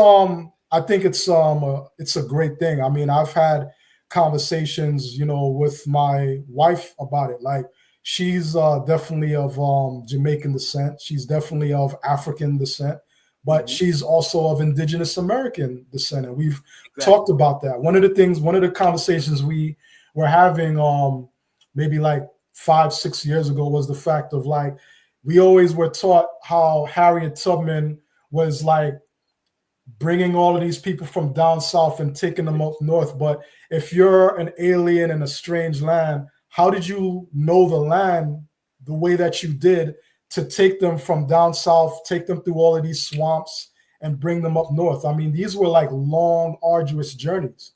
it's a great thing. I mean, I've had conversations, with my wife about it. Like she's definitely of Jamaican descent. She's definitely of African descent, but she's also of indigenous American descent. And we've talked about that. One of the conversations we were having maybe like 5-6 years ago was the fact of like we always were taught how Harriet Tubman was like bringing all of these people from down south and taking them up north. But if you're an alien in a strange land, how did you know the land the way that you did to take them from down south, take them through all of these swamps and bring them up north? I mean, these were like long, arduous journeys.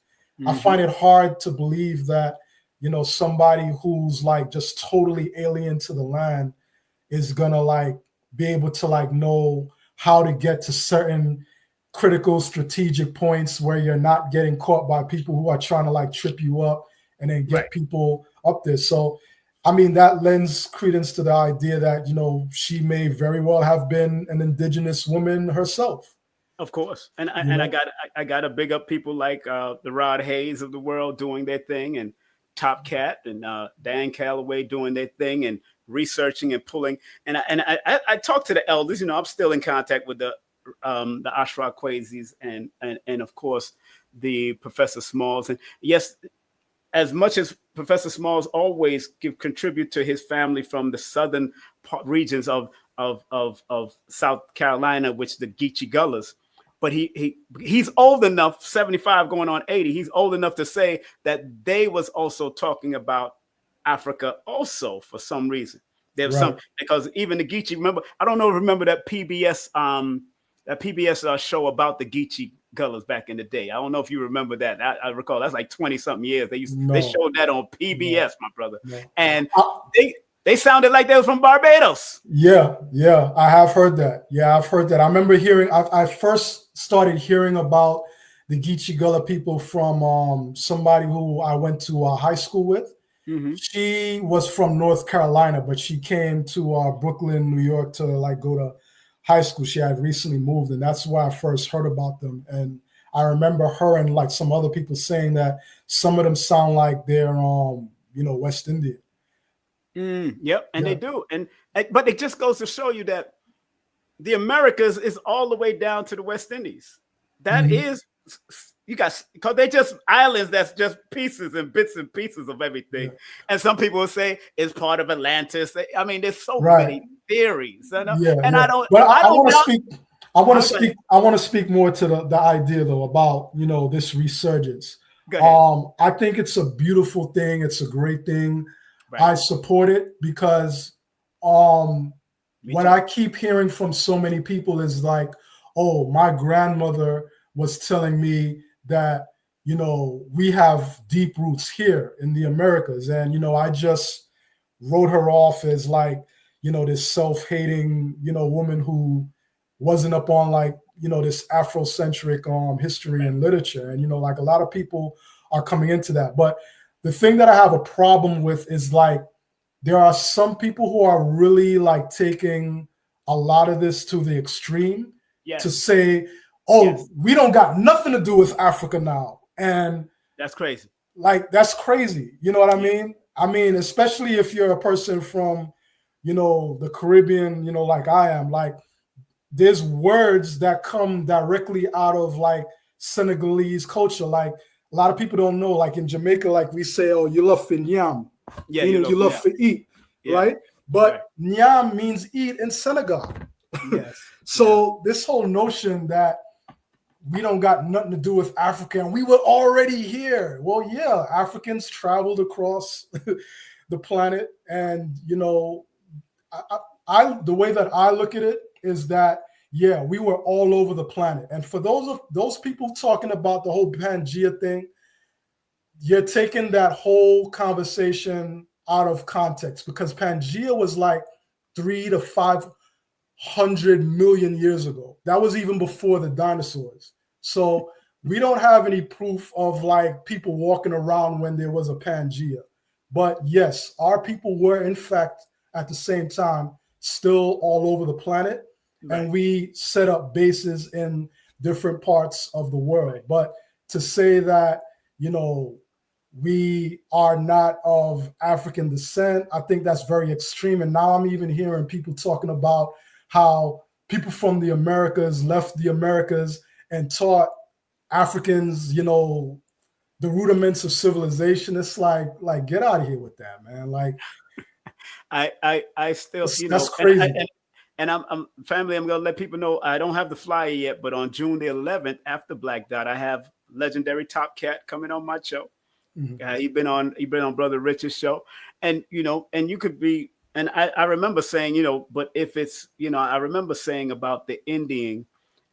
I find it hard to believe that, somebody who's like just totally alien to the land is gonna like be able to like know how to get to certain critical strategic points where you're not getting caught by people who are trying to like trip you up and then get people up there. So, I mean, that lends credence to the idea that, she may very well have been an indigenous woman herself. Of course. And I got to big up people like the Rod Hayes of the world doing their thing, and Top Cat and Dan Calloway doing their thing and researching and pulling. And I talk to the elders. I'm still in contact with the Astral Quasies and of course the Professor Smalls. And yes, as much as Professor Smalls always contribute to his family from the southern regions of South Carolina, which the Geechee Gullahs, but he's old enough, 75 going on 80. He's old enough to say that they was also talking about Africa also for some reason. There was some, because even the Geechee, remember that PBS show about the Geechee Gullahs back in the day. I don't know if you remember that. I recall that's like 20 something years. They showed that on PBS, my brother. And they sounded like they were from Barbados. Yeah, I have heard that. Yeah, I've heard that. I remember hearing. I first started hearing about the Geechee Gullah people from somebody who I went to high school with. She was from North Carolina, but she came to Brooklyn, New York to like go to high school. She had recently moved, and that's where I first heard about them. And I remember her and like some other people saying that some of them sound like they're West Indian. Yep, and they do. But it just goes to show you that the Americas is all the way down to the West Indies. That is, because they're just islands that's just pieces and bits and pieces of everything. And some people will say it's part of Atlantis. I mean, there's so many theories. I want to speak more to the idea though about this resurgence. I think it's a beautiful thing. It's a great thing. I support it because what I keep hearing from so many people is like, oh, my grandmother was telling me that, we have deep roots here in the Americas. And, I just wrote her off as like, this self-hating, woman who wasn't up on like, this Afrocentric history and literature. And, like a lot of people are coming into that. But the thing that I have a problem with is like, there are some people who are really like taking a lot of this to the extreme to say, oh, we don't got nothing to do with Africa now. And that's crazy. Like, that's crazy. You know what I mean? I mean, especially if you're a person from, the Caribbean, like I am, like there's words that come directly out of like Senegalese culture. Like a lot of people don't know, like in Jamaica, like we say, oh, you love nyam. Yeah, meaning you love to eat, right? But nyam means eat in Senegal. So this whole notion that we don't got nothing to do with Africa and we were already here. Well, yeah, Africans traveled across the planet, and the way that I look at it is that we were all over the planet. And for those people talking about the whole Pangea thing, you're taking that whole conversation out of context because Pangea was like 300 to 500 million years ago. That was even before the dinosaurs. So we don't have any proof of like people walking around when there was a Pangea. But yes, our people were in fact at the same time still all over the planet. Right. And we set up bases in different parts of the world. Right. But to say that, you know, we are not of African descent, I think that's very extreme. And now I'm even hearing people talking about how people from the Americas left the Americas and taught Africans, you know, the rudiments of civilization. It's like get out of here with that, man. Like, I still, you know, that's crazy. And I'm family. I'm gonna let people know I don't have the flyer yet, but on June the 11th, after Black Dot, I have legendary Top Cat coming on my show. Mm-hmm. He been on Brother Rich's show, and you know, and you could be. And I remember saying, you know, but if it's, you know, I remember saying about the Indian,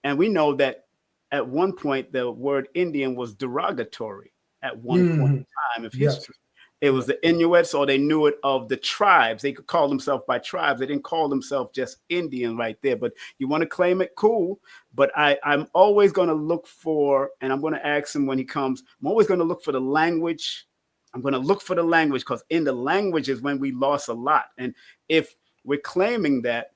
and we know that at one point the word Indian was derogatory at one point in time of history. Yes. It was the Inuits, or they knew it of the tribes. They could call themselves by tribes. They didn't call themselves just Indian right there. But you want to claim it, cool. But I'm always going to look for, and I'm going to ask him when he comes, I'm always going to look for the language. I'm going to look for the language, because in the language is when we lost a lot. And if we're claiming that,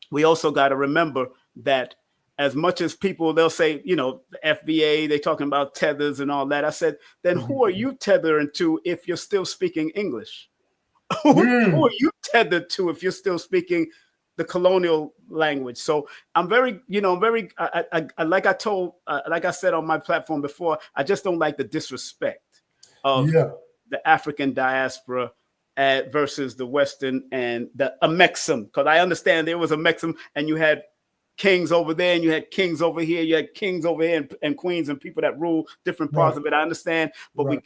we also got to remember that as much as people, they'll say, you know, the FBA, they're talking about tethers and all that. I said, then who are you tethering to if you're still speaking English? Who are you tethered to if you're still speaking the colonial language? So I'm very, you know, like I said on my platform before, I just don't like the disrespect of the African diaspora versus the Western and the Amexum. Because I understand there was a Mexum and you had kings over there and you had kings over here, you had kings over here and queens and people that rule different parts of it. I understand, but we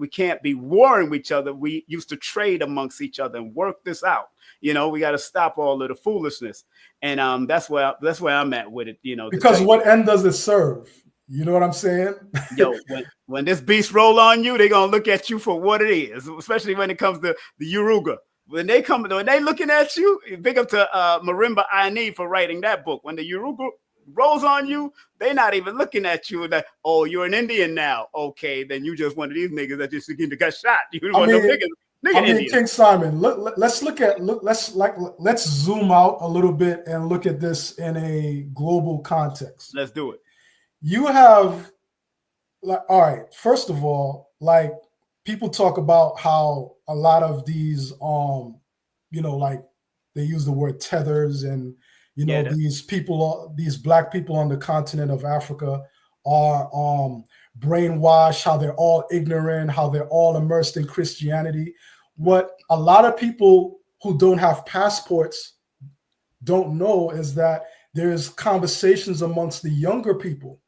can't be warring with each other. We used to trade amongst each other and work this out. You know, we got to stop all of the foolishness. And that's where I'm at with it, you know. Because what end does it serve? You know what I'm saying? Yo, when this beast roll on you, they're going to look at you for what it is, especially when it comes to the Yoruga. When they looking at you, big up to Marimba Ani for writing that book. When the Yoruba rolls on you, they're not even looking at you like, oh, you're an Indian now. Okay, then you just one of these niggas that just got shot. You want no nigga King Simon, let's zoom out a little bit and look at this in a global context. Let's do it. You have, like, all right, first of all, like, people talk about how a lot of these, you know, like they use the word tethers and, you know, these Black people on the continent of Africa are brainwashed, how they're all ignorant, how they're all immersed in Christianity. What a lot of people who don't have passports don't know is that there's conversations amongst the younger people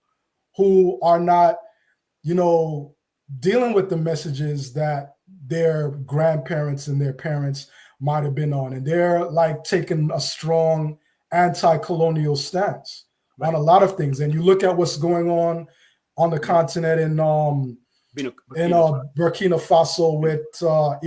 who are not, you know, dealing with the messages that their grandparents and their parents might have been on. And they're like taking a strong anti-colonial stance on a lot of things. And you look at what's going on the continent in Burkina Faso with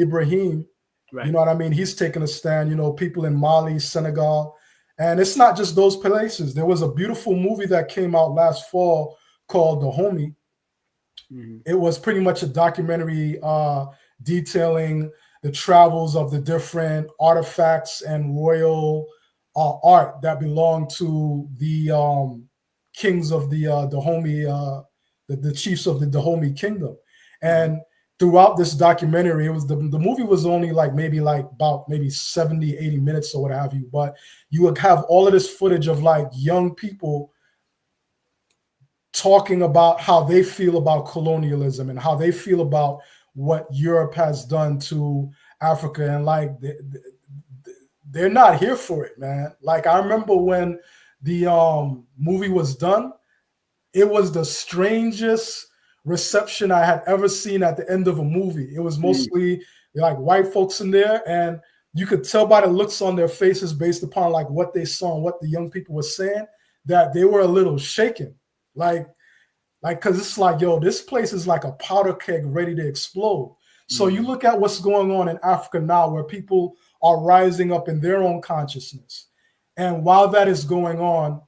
Ibrahim. Right. You know what I mean? He's taking a stand, you know, people in Mali, Senegal. And it's not just those places. There was a beautiful movie that came out last fall called The Homie. Mm-hmm. It was pretty much a documentary detailing the travels of the different artifacts and royal art that belonged to the kings of the Dahomey, the chiefs of the Dahomey kingdom. And throughout this documentary, it was the movie was only about 70, 80 minutes or what have you. But you would have all of this footage of like young people talking about how they feel about colonialism and how they feel about what Europe has done to Africa. And like, they're not here for it, man. Like, I remember when the movie was done, it was the strangest reception I had ever seen at the end of a movie. It was mostly like white folks in there, and you could tell by the looks on their faces based upon like what they saw and what the young people were saying that they were a little shaken. Like, because it's like, yo, this place is like a powder keg ready to explode. So you look at what's going on in Africa now, where people are rising up in their own consciousness. And while that is going on,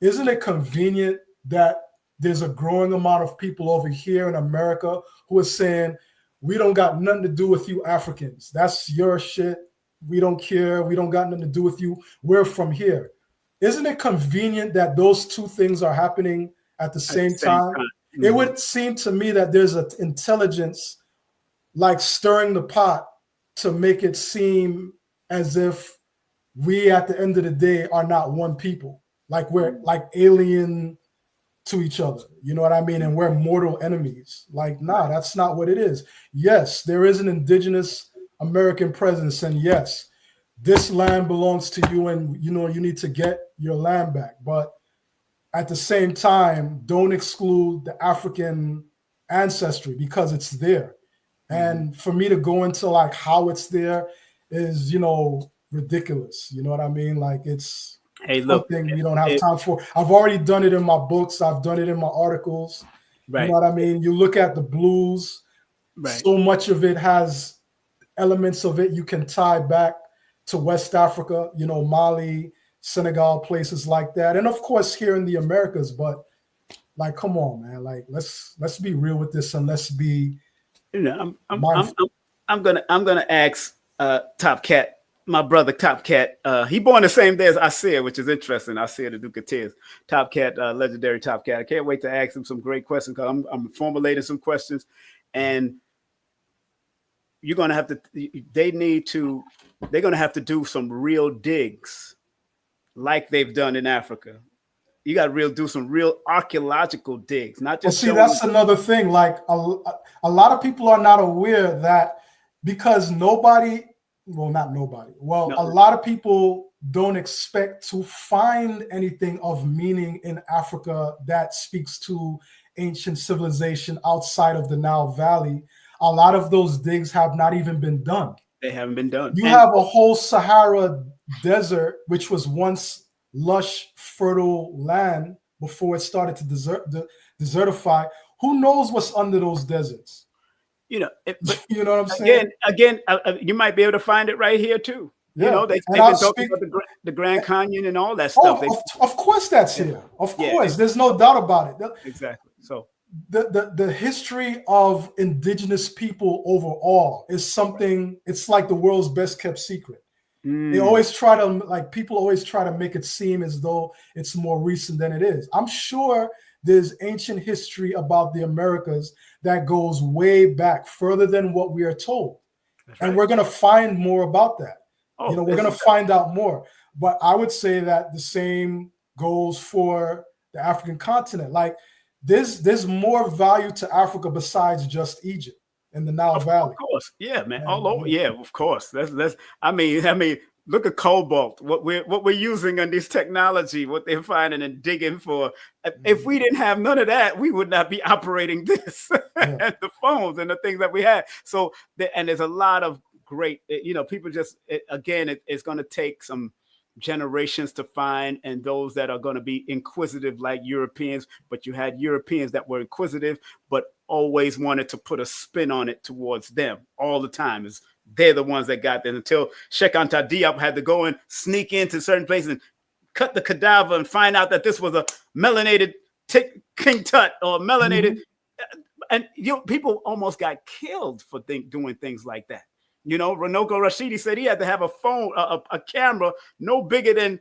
isn't it convenient that there's a growing amount of people over here in America who are saying, we don't got nothing to do with you Africans. That's your shit. We don't care. We don't got nothing to do with you. We're from here. Isn't it convenient that those two things are happening at the same time? Mm-hmm. It would seem to me that there's an intelligence like stirring the pot to make it seem as if we at the end of the day are not one people. Like we're like alien to each other. You know what I mean? And we're mortal enemies. Like, nah, that's not what it is. Yes, there is an indigenous American presence. And yes, this land belongs to you and, you know, you need to get your land back. But at the same time, don't exclude the African ancestry because it's there. And for me to go into like how it's there is, you know, ridiculous. You know what I mean? Like it's something we don't have time for. I've already done it in my books. I've done it in my articles. Right. You know what I mean? You look at the blues. Right. So much of it has elements of it you can tie back to West Africa, you know, Mali, Senegal, places like that. And of course here in the Americas, but like, come on, man. Like, let's be real with this and let's be, you know, I'm gonna ask Top Cat, my brother Top Cat. He born the same day as Asir, which is interesting. Asir the Duke of Tears. Top Cat, legendary Top Cat. I can't wait to ask him some great questions because I'm formulating some questions, and you're gonna have to. They're gonna have to do some real digs, like they've done in Africa. You got to do some real archaeological digs, not just. Well, see, that's another thing. Like a lot of people are not aware that because a lot of people don't expect to find anything of meaning in Africa that speaks to ancient civilization outside of the Nile Valley. A lot of those digs have not even been done. They haven't been done. You have a whole Sahara desert, which was once lush, fertile land before it started to desertify. Who knows what's under those deserts? You know, you know what I'm saying? Again, you might be able to find it right here too. Yeah. You know, they've been talking about the Grand Canyon and all that stuff. Of course that's here. Of course, there's no doubt about it. Exactly. So the history of indigenous people overall is something. It's like the world's best kept secret. They always try to people always try to make it seem as though it's more recent than it is. I'm sure there's ancient history about the Americas that goes way back, further than what we are told. That's and right. We're going to find more about that. We're going to find out more. But I would say that the same goes for the African continent. Like there's more value to Africa besides just Egypt. In the Nile Valley. Of course. Yeah, man. All over. Yeah, of course. That's I mean, look at cobalt, what we're using on this technology, what they're finding and digging for. If we didn't have none of that, we would not be operating this and the phones and the things that we had. So and there's a lot of great, you know, people just it's going to take some generations to find, and those that are going to be inquisitive like Europeans, but you had Europeans that were inquisitive but always wanted to put a spin on it towards them all the time. They're the ones that got there until Sheikh Anta Diop had to go and sneak into certain places and cut the cadaver and find out that this was a melanated King Tut or melanated and people almost got killed for doing things like that. You know, Ronoko Rashidi said he had to have a phone, a camera no bigger than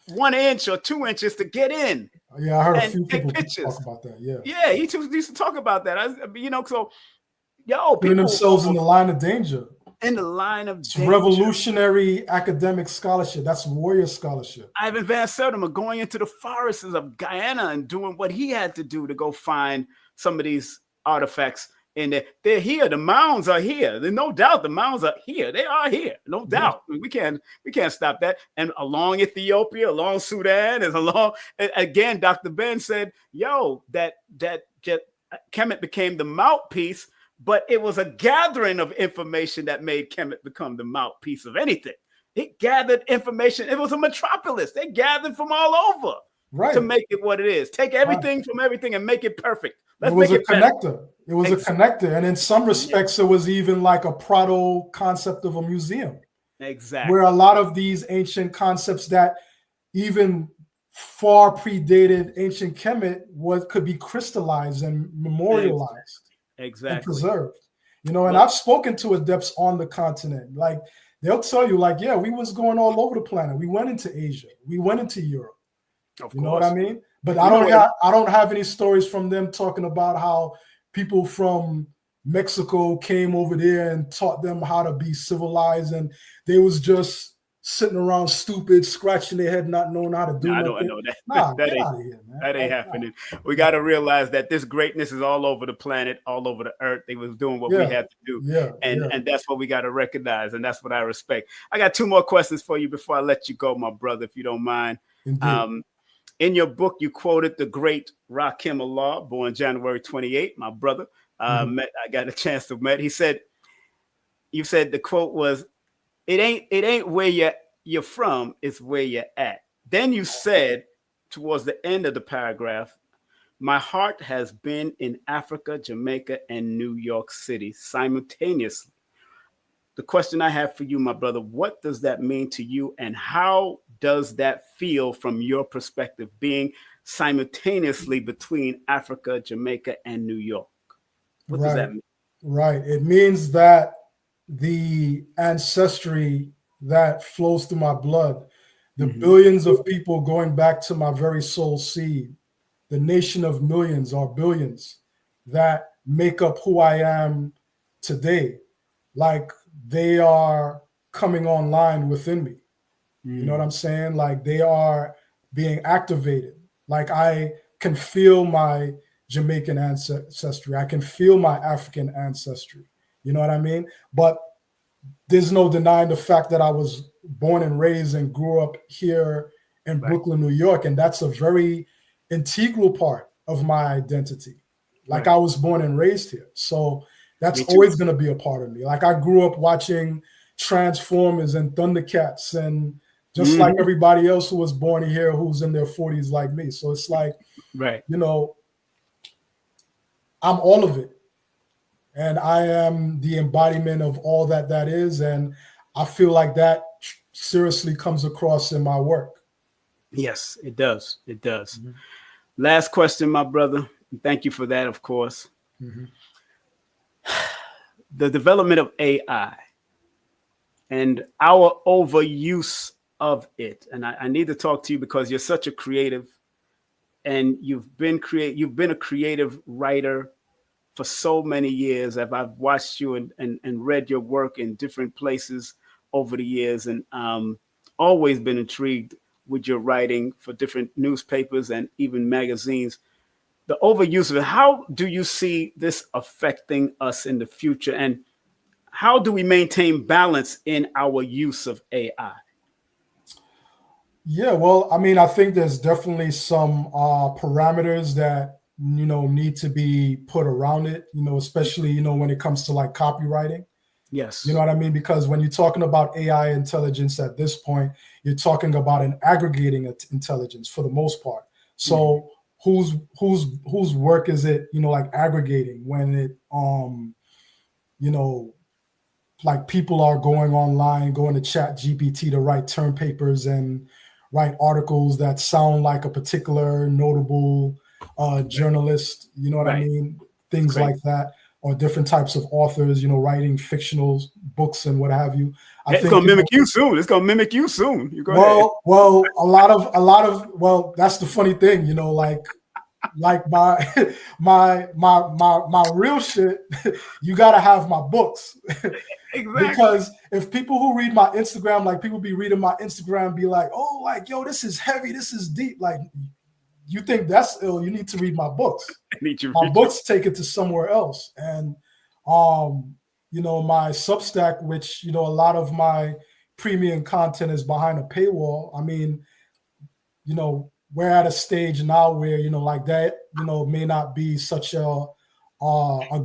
1 inch or 2 inches to get in. Yeah, I heard a few people talk about that. Yeah, he used to talk about that. So, putting themselves in the line of danger. In the line of danger. Revolutionary academic scholarship. That's warrior scholarship. Ivan Van Sertima going into the forests of Guyana and doing what he had to do to go find some of these artifacts. And they're here. The mounds are here. There's no doubt the mounds are here. They are here. No doubt. I mean, we can't stop that. And along Ethiopia, along Sudan, and along again, Dr. Ben said, that Kemet became the mouthpiece, but it was a gathering of information that made Kemet become the mouthpiece of anything. It gathered information. It was a metropolis. They gathered from all over. to make it what it is. Take everything from everything and make it perfect. Let's make it a connector. It was a connector. And in some respects, it was even like a proto concept of a museum. Exactly. Where a lot of these ancient concepts that even far predated ancient Kemet could be crystallized and memorialized and preserved. You know, and I've spoken to adepts on the continent. Like, they'll tell you, like, yeah, we was going all over the planet. We went into Asia. We went into Europe. You know what I mean? But I don't have any stories from them talking about how people from Mexico came over there and taught them how to be civilized, and they was just sitting around stupid, scratching their head, not knowing how to do nothing. I know that. Nah, that get ain't, out of here, man. That ain't happening. We got to realize that this greatness is all over the planet, all over the earth. They was doing what we had to do. And that's what we got to recognize. And that's what I respect. I got 2 more questions for you before I let you go, my brother, if you don't mind. In your book, you quoted the great Rakim Allah, born January 28, my brother. I got a chance to meet. He said, you said the quote was, it ain't where you're from, it's where you're at. Then you said, towards the end of the paragraph, my heart has been in Africa, Jamaica, and New York City simultaneously. The question I have for you, my brother, what does that mean to you, and how does that feel from your perspective, being simultaneously between Africa, Jamaica, and New York? What does that mean? Right. It means that the ancestry that flows through my blood, the billions of people going back to my very soul seed, the nation of millions or billions that make up who I am today, like they are coming online within me. You know what I'm saying? Like they are being activated. Like I can feel my Jamaican ancestry. I can feel my African ancestry. You know what I mean? But there's no denying the fact that I was born and raised and grew up here in Brooklyn, New York. And that's a very integral part of my identity. Like I was born and raised here. So that's always going to be a part of me. Like I grew up watching Transformers and Thundercats, and just like everybody else who was born here who's in their 40s like me. So it's like, you know, I'm all of it. And I am the embodiment of all that is. And I feel like that seriously comes across in my work. Yes, it does. It does. Last question, my brother. Thank you for that, of course. The development of AI and our overuse of it. And I need to talk to you because you're such a creative, and you've been a creative writer for so many years. I've watched you and read your work in different places over the years, and always been intrigued with your writing for different newspapers and even magazines. The overuse of it, how do you see this affecting us in the future? And how do we maintain balance in our use of AI? Yeah, well, I mean, I think there's definitely some parameters that, you know, need to be put around it, you know, especially, you know, when it comes to like copywriting. Yes. You know what I mean? Because when you're talking about AI intelligence at this point, you're talking about an aggregating intelligence for the most part. So whose work is it, you know, like aggregating when it, you know, like people are going online, going to Chat GPT to write term papers and write articles that sound like a particular notable journalist, you know what I mean? Things like that, or different types of authors, you know, writing fictional books and what have you. It's going to mimic you soon. It's going to mimic you soon. You go ahead. Well, a lot of, that's the funny thing, you know, like my real shit, you got to have my books. Because if people who read my Instagram, like people be reading my Instagram, be like, oh, like, yo, this is heavy, this is deep. Like, you think that's ill, you need to read my books. My books take it to somewhere else. And, you know, my Substack, which, you know, a lot of my premium content is behind a paywall. I mean, you know, we're at a stage now where, you know, like that, you know, may not be such a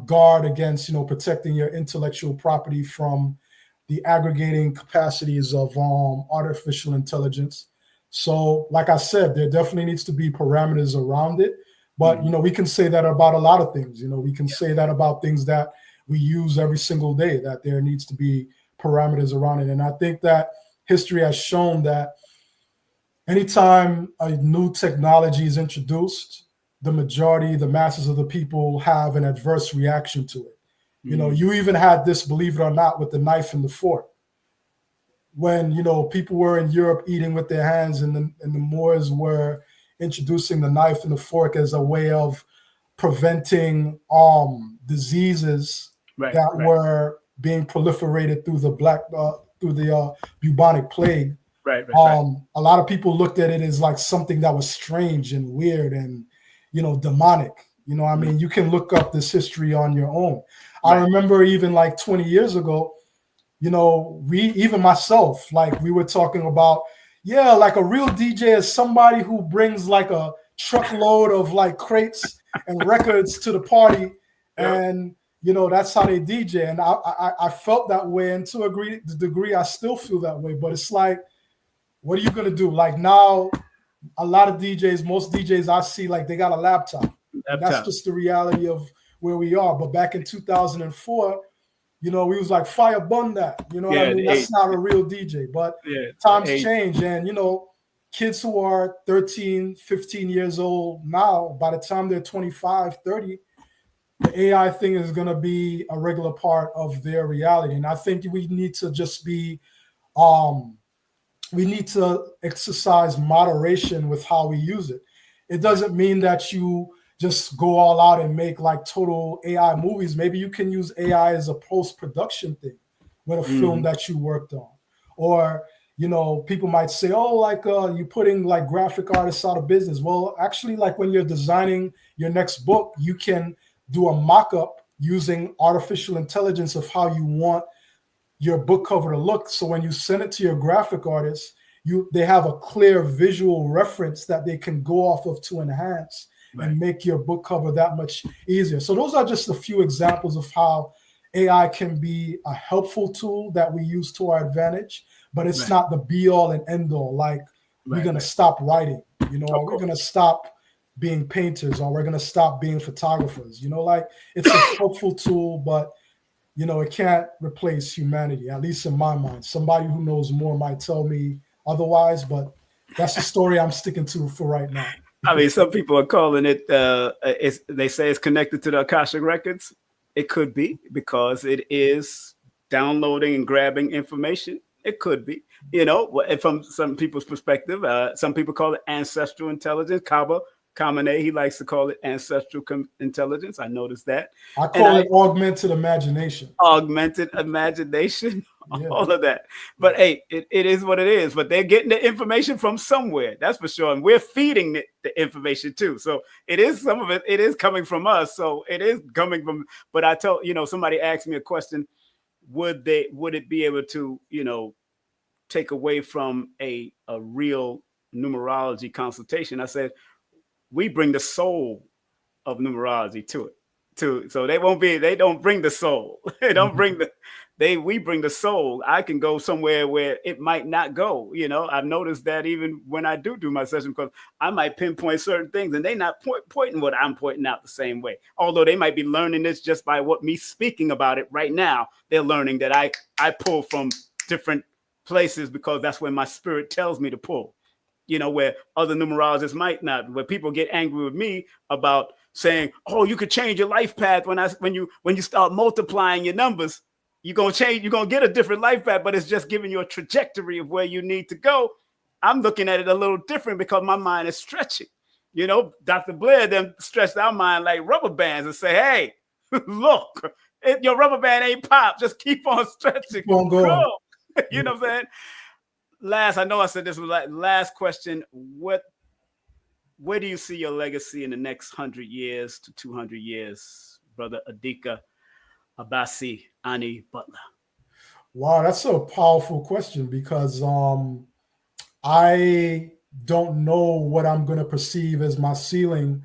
guard against, you know, protecting your intellectual property from the aggregating capacities of artificial intelligence. So, like I said, there definitely needs to be parameters around it. But, we can say that about a lot of things. We can say that about things that we use every single day, that there needs to be parameters around it. And I think that history has shown that anytime a new technology is introduced, the masses of the people have an adverse reaction to it. You even had this, believe it or not, with the knife and the fork. When, people were in Europe eating with their hands, and the Moors were introducing the knife and the fork as a way of preventing diseases that were being proliferated through the bubonic plague. Right. A lot of people looked at it as like something that was strange and weird and, demonic. You can look up this history on your own. I remember even like 20 years ago, even myself, like we were talking about, like a real DJ is somebody who brings like a truckload of like crates and records to the party. And, that's how they DJ. And I felt that way. And to the degree I still feel that way. But it's like, what are you going to do? Like now, a lot of DJs, most DJs I see, like they got a laptop. And that's just the reality of where we are. But back in 2004, we was like fire bun that. What I mean? That's not a real DJ. But times change. And, kids who are 13, 15 years old now, by the time they're 25, 30, the AI thing is going to be a regular part of their reality. And I think we need to just be we need to exercise moderation with how we use it. It doesn't mean that you just go all out and make like total AI movies. Maybe you can use AI as a post-production thing with a film that you worked on. Or, people might say, oh, like you're putting like graphic artists out of business. Well, actually, like when you're designing your next book, you can do a mock-up using artificial intelligence of how you want your book cover to look. So when you send it to your graphic artist, they have a clear visual reference that they can go off of to enhance and make your book cover that much easier. So those are just a few examples of how AI can be a helpful tool that we use to our advantage, but it's not the be all and end all. Like we're going to stop writing, or we're going to stop being painters, or we're going to stop being photographers, like it's a helpful tool, but it can't replace humanity, at least in my mind. Somebody who knows more might tell me otherwise, but that's the story I'm sticking to for right now. I mean, some people are calling it, they say it's connected to the Akashic Records. It could be because it is downloading and grabbing information. It could be, from some people's perspective. Some people call it ancestral intelligence. Kamene, he likes to call it ancestral intelligence. I noticed that. I call it augmented imagination. Augmented imagination, all of that. But hey, it is what it is. But they're getting the information from somewhere. That's for sure. And we're feeding the information too. So it is, some of it is coming from us. So it is coming from, but I tell, somebody asked me a question, would it be able to, take away from a real numerology consultation? I said, we bring the soul of numerology to it too. So they don't bring the soul. They don't bring we bring the soul. I can go somewhere where it might not go. I've noticed that even when I do my session, because I might pinpoint certain things and they not pointing what I'm pointing out the same way. Although they might be learning this just by what me speaking about it right now. They're learning that I pull from different places because that's where my spirit tells me to pull. Where other numerologists might not, where people get angry with me about saying, oh, you could change your life path when you start multiplying your numbers, you're going to get a different life path, but it's just giving you a trajectory of where you need to go. I'm looking at it a little different because my mind is stretching. Dr. Blair then stretched our mind like rubber bands and say, hey, look, your rubber band ain't pop. Just keep on stretching. Keep on going. You know what I'm saying? I know I said this was like last question. Where do you see your legacy in the next 100 years to 200 years, brother Adika Abassi Ani Butler? Wow, that's a powerful question because I don't know what I'm going to perceive as my ceiling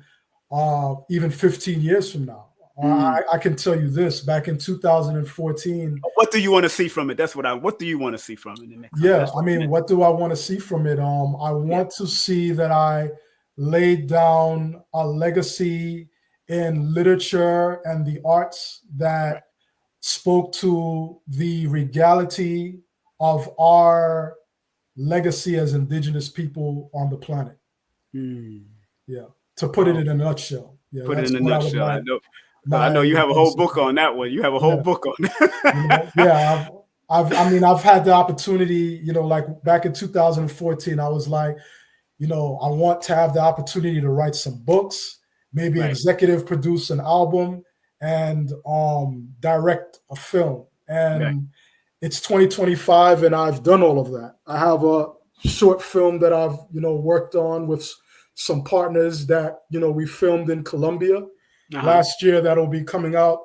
even 15 years from now. I can tell you this: back in 2014. What do you want to see from it? What do you want to see from it in the next? Yeah, I mean, what do I want to see from it? I want to see that I laid down a legacy in literature and the arts that spoke to the regality of our legacy as indigenous people on the planet. Yeah, to put it in a nutshell. Yeah, put that's it in a what nutshell. I would like. I know you have a whole book on that one. You have a whole book on that. Yeah, I've had the opportunity, like back in 2014, I was like, I want to have the opportunity to write some books, maybe executive produce an album, and direct a film. And it's 2025, and I've done all of that. I have a short film that I've worked on with some partners that we filmed in Colombia last year that'll be coming out,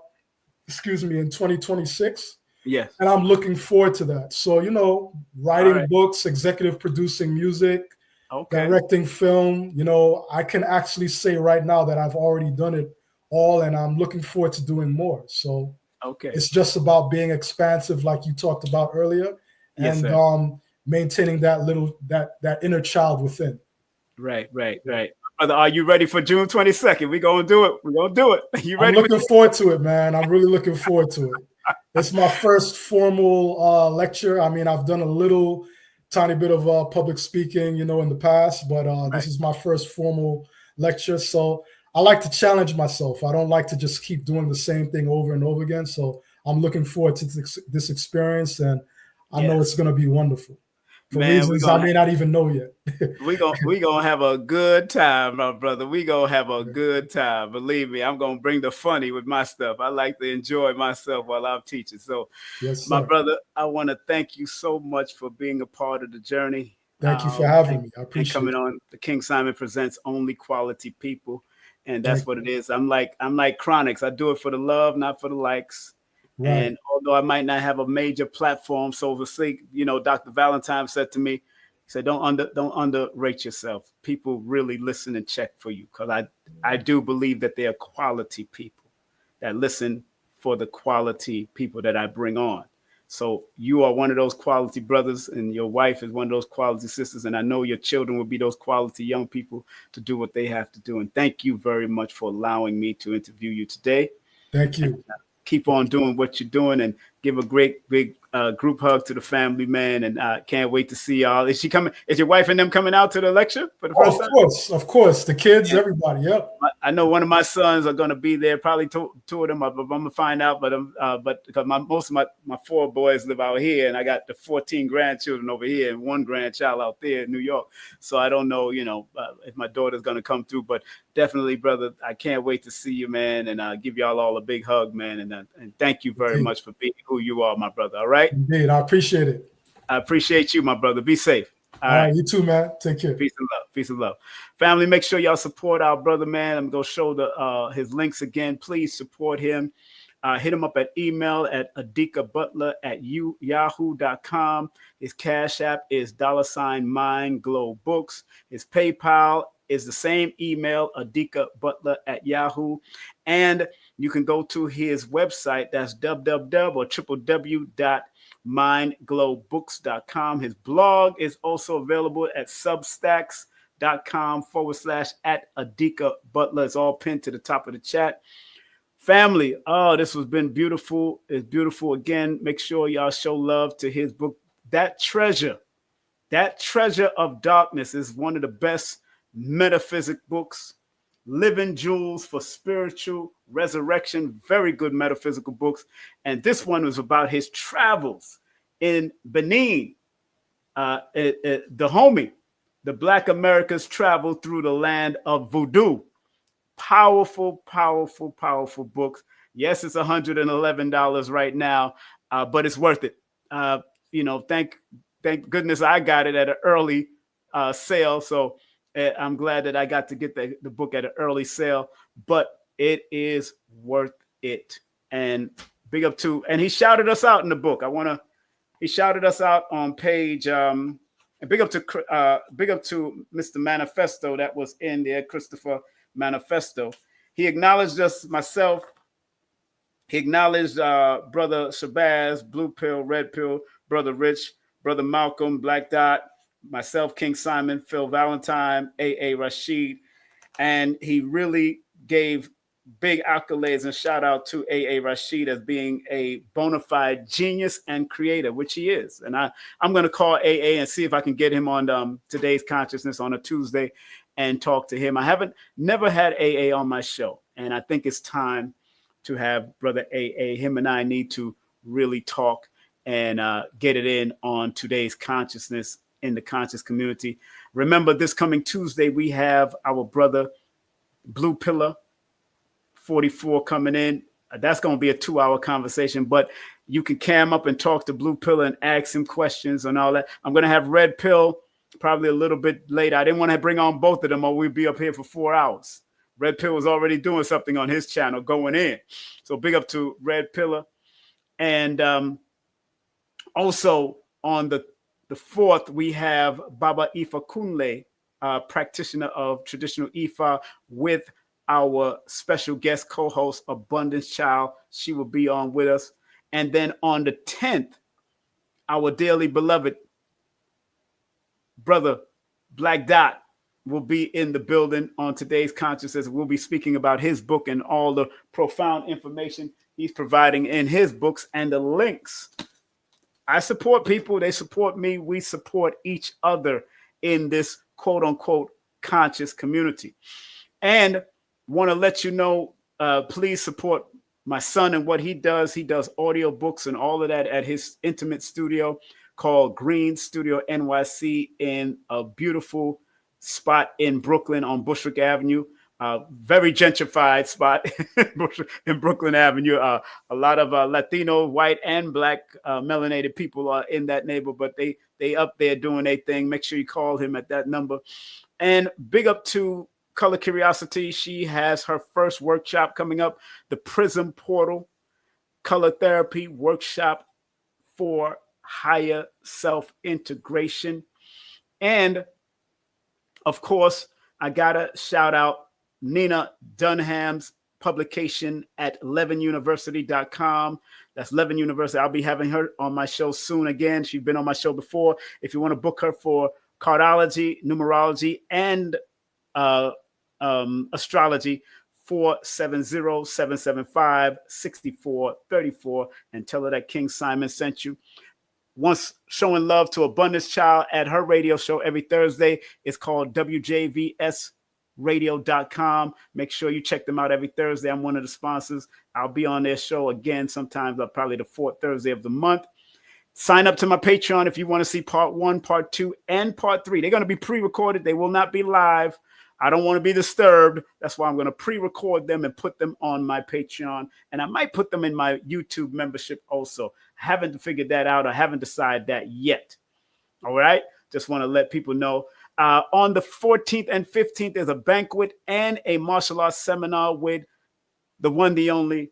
in 2026. Yes. And I'm looking forward to that. So, writing books, executive producing music, directing film, I can actually say right now that I've already done it all, and I'm looking forward to doing more. So it's just about being expansive, like you talked about earlier, and maintaining that inner child within. Right. Brother, are you ready for June 22nd? We're going to do it. We're going to do it. You ready? I'm looking forward to it, man. I'm really looking forward to it. It's my first formal lecture. I mean, I've done a tiny bit of public speaking, in the past, but this is my first formal lecture. So I like to challenge myself. I don't like to just keep doing the same thing over and over again. So I'm looking forward to this experience, and I know it's going to be wonderful. For reasons I may not even know yet. we gonna have a good time, my brother. We gonna have a good time. Believe me, I'm gonna bring the funny with my stuff. I like to enjoy myself while I'm teaching. So, my brother, I want to thank you so much for being a part of the journey. Thank you for having me. I appreciate coming on the King Simon Presents Only Quality People, and that's what it is. I'm like Chronics. I do it for the love, not for the likes. Right. And although I might not have a major platform, so to speak, Dr. Valentine said to me, he said, don't underrate yourself. People really listen and check for you, because I do believe that they are quality people that listen for the quality people that I bring on. So you are one of those quality brothers, and your wife is one of those quality sisters, and I know your children will be those quality young people to do what they have to do. And thank you very much for allowing me to interview you today. Thank you. And, keep on doing what you're doing, and give a great big group hug to the family, man. And I can't wait to see y'all. Is she coming? Is your wife and them coming out to the lecture for the first time? Of course. The kids, everybody. Yep. I know one of my sons are going to be there. Probably two of them. I'm going to find out. But because most of my 4 boys live out here, and I got the 14 grandchildren over here and 1 grandchild out there in New York. So I don't know, if my daughter's going to come through. But definitely, brother, I can't wait to see you, man. And give y'all all a big hug, man. And thank you very much for being who you are, my brother. All right. Indeed. I appreciate it. I appreciate you, my brother. Be safe. All right. You too, man. Take care. Peace and love. Peace and love. Family, make sure y'all support our brother, man. I'm going to show his links again. Please support him. Hit him up at email at adikabutler@yahoo.com. His Cash App is $MindGlowBooks. His PayPal is the same email, adikabutler@yahoo. And you can go to his website. That's www.mindglowbooks.com. His blog is also available at substacks.com/@Adika Butler. It's all pinned to the top of the chat. Family, this has been beautiful. It's beautiful again. Make sure y'all show love to his book. That Treasure of Darkness is one of the best metaphysic books. Living Jewels for Spiritual Resurrection. Very good metaphysical books. And this one was about his travels in Benin. The Black Americans traveled through the land of voodoo. Powerful, powerful, powerful books. Yes, it's $111 right now, but it's worth it. Thank goodness I got it at an early sale. So I'm glad that I got to get the book at an early sale, but it is worth it. And big up to, and he shouted us out in the book. He shouted us out on page, and big up to Mr. Manifesto that was in there, Christopher Manifesto. He acknowledged us, myself, He acknowledged Brother Shabazz, Blue Pill, Red Pill, Brother Rich, Brother Malcolm, Black Dot, myself, King Simon, Phil Valentine, A.A. Rashid. And he really gave big accolades and shout out to A.A. Rashid as being a bona fide genius and creator, which he is. And I'm going to call A.A. and see if I can get him on Today's Consciousness on a Tuesday and talk to him. I never had A.A. on my show, and I think it's time to have Brother A.A. Him and I need to really talk and get it in on Today's Consciousness in the conscious community. Remember, this coming Tuesday, we have our brother Blue Pillar 44 coming in. That's going to be a 2-hour conversation, but you can cam up and talk to Blue Pillar and ask him questions and all that. I'm going to have Red Pill probably a little bit later. I didn't want to bring on both of them or we'd be up here for 4 hours. Red Pill was already doing something on his channel going in. So big up to Red Pillar. And also on the 4th, we have Baba Ifa Kunle, practitioner of traditional Ifa, with our special guest co-host, Abundance Child. She will be on with us. And then on the 10th, our dearly beloved brother, Black Dot, will be in the building on Today's Consciousness. We'll be speaking about his book and all the profound information he's providing in his books and the links. I support people. They support me. We support each other in this quote unquote conscious community. And want to let you know, please support my son and what he does. He does audio books and all of that at his intimate studio called Green Studio NYC in a beautiful spot in Brooklyn on Bushwick Avenue. Very gentrified spot in Brooklyn Avenue. A lot of Latino, white, and black melanated people are in that neighborhood, but they up there doing their thing. Make sure you call him at that number. And big up to Color Curiosity. She has her first workshop coming up, the Prism Portal Color Therapy Workshop for Higher Self-Integration. And of course, I gotta shout out Nina Dunham's publication at levinuniversity.com. That's Levin University. I'll be having her on my show soon again. She's been on my show before. If you want to book her for cardology, numerology, and astrology, 470-775-6434, and tell her that King Simon sent you. Once showing love to Abundance Child at her radio show every Thursday. It's called WJVSradio.com. Make sure you check them out every Thursday. I'm one of the sponsors. I'll be on their show again sometimes, probably the 4th Thursday of the month. Sign up to my Patreon if you want to see part 1, part 2, and part 3. They're going to be pre-recorded. They will not be live. I don't want to be disturbed. That's why I'm going to pre-record them and put them on my Patreon. And I might put them in my YouTube membership also. I haven't figured that out. I haven't decided that yet. All right. Just want to let people know. On the 14th and 15th, there's a banquet and a martial arts seminar with the one, the only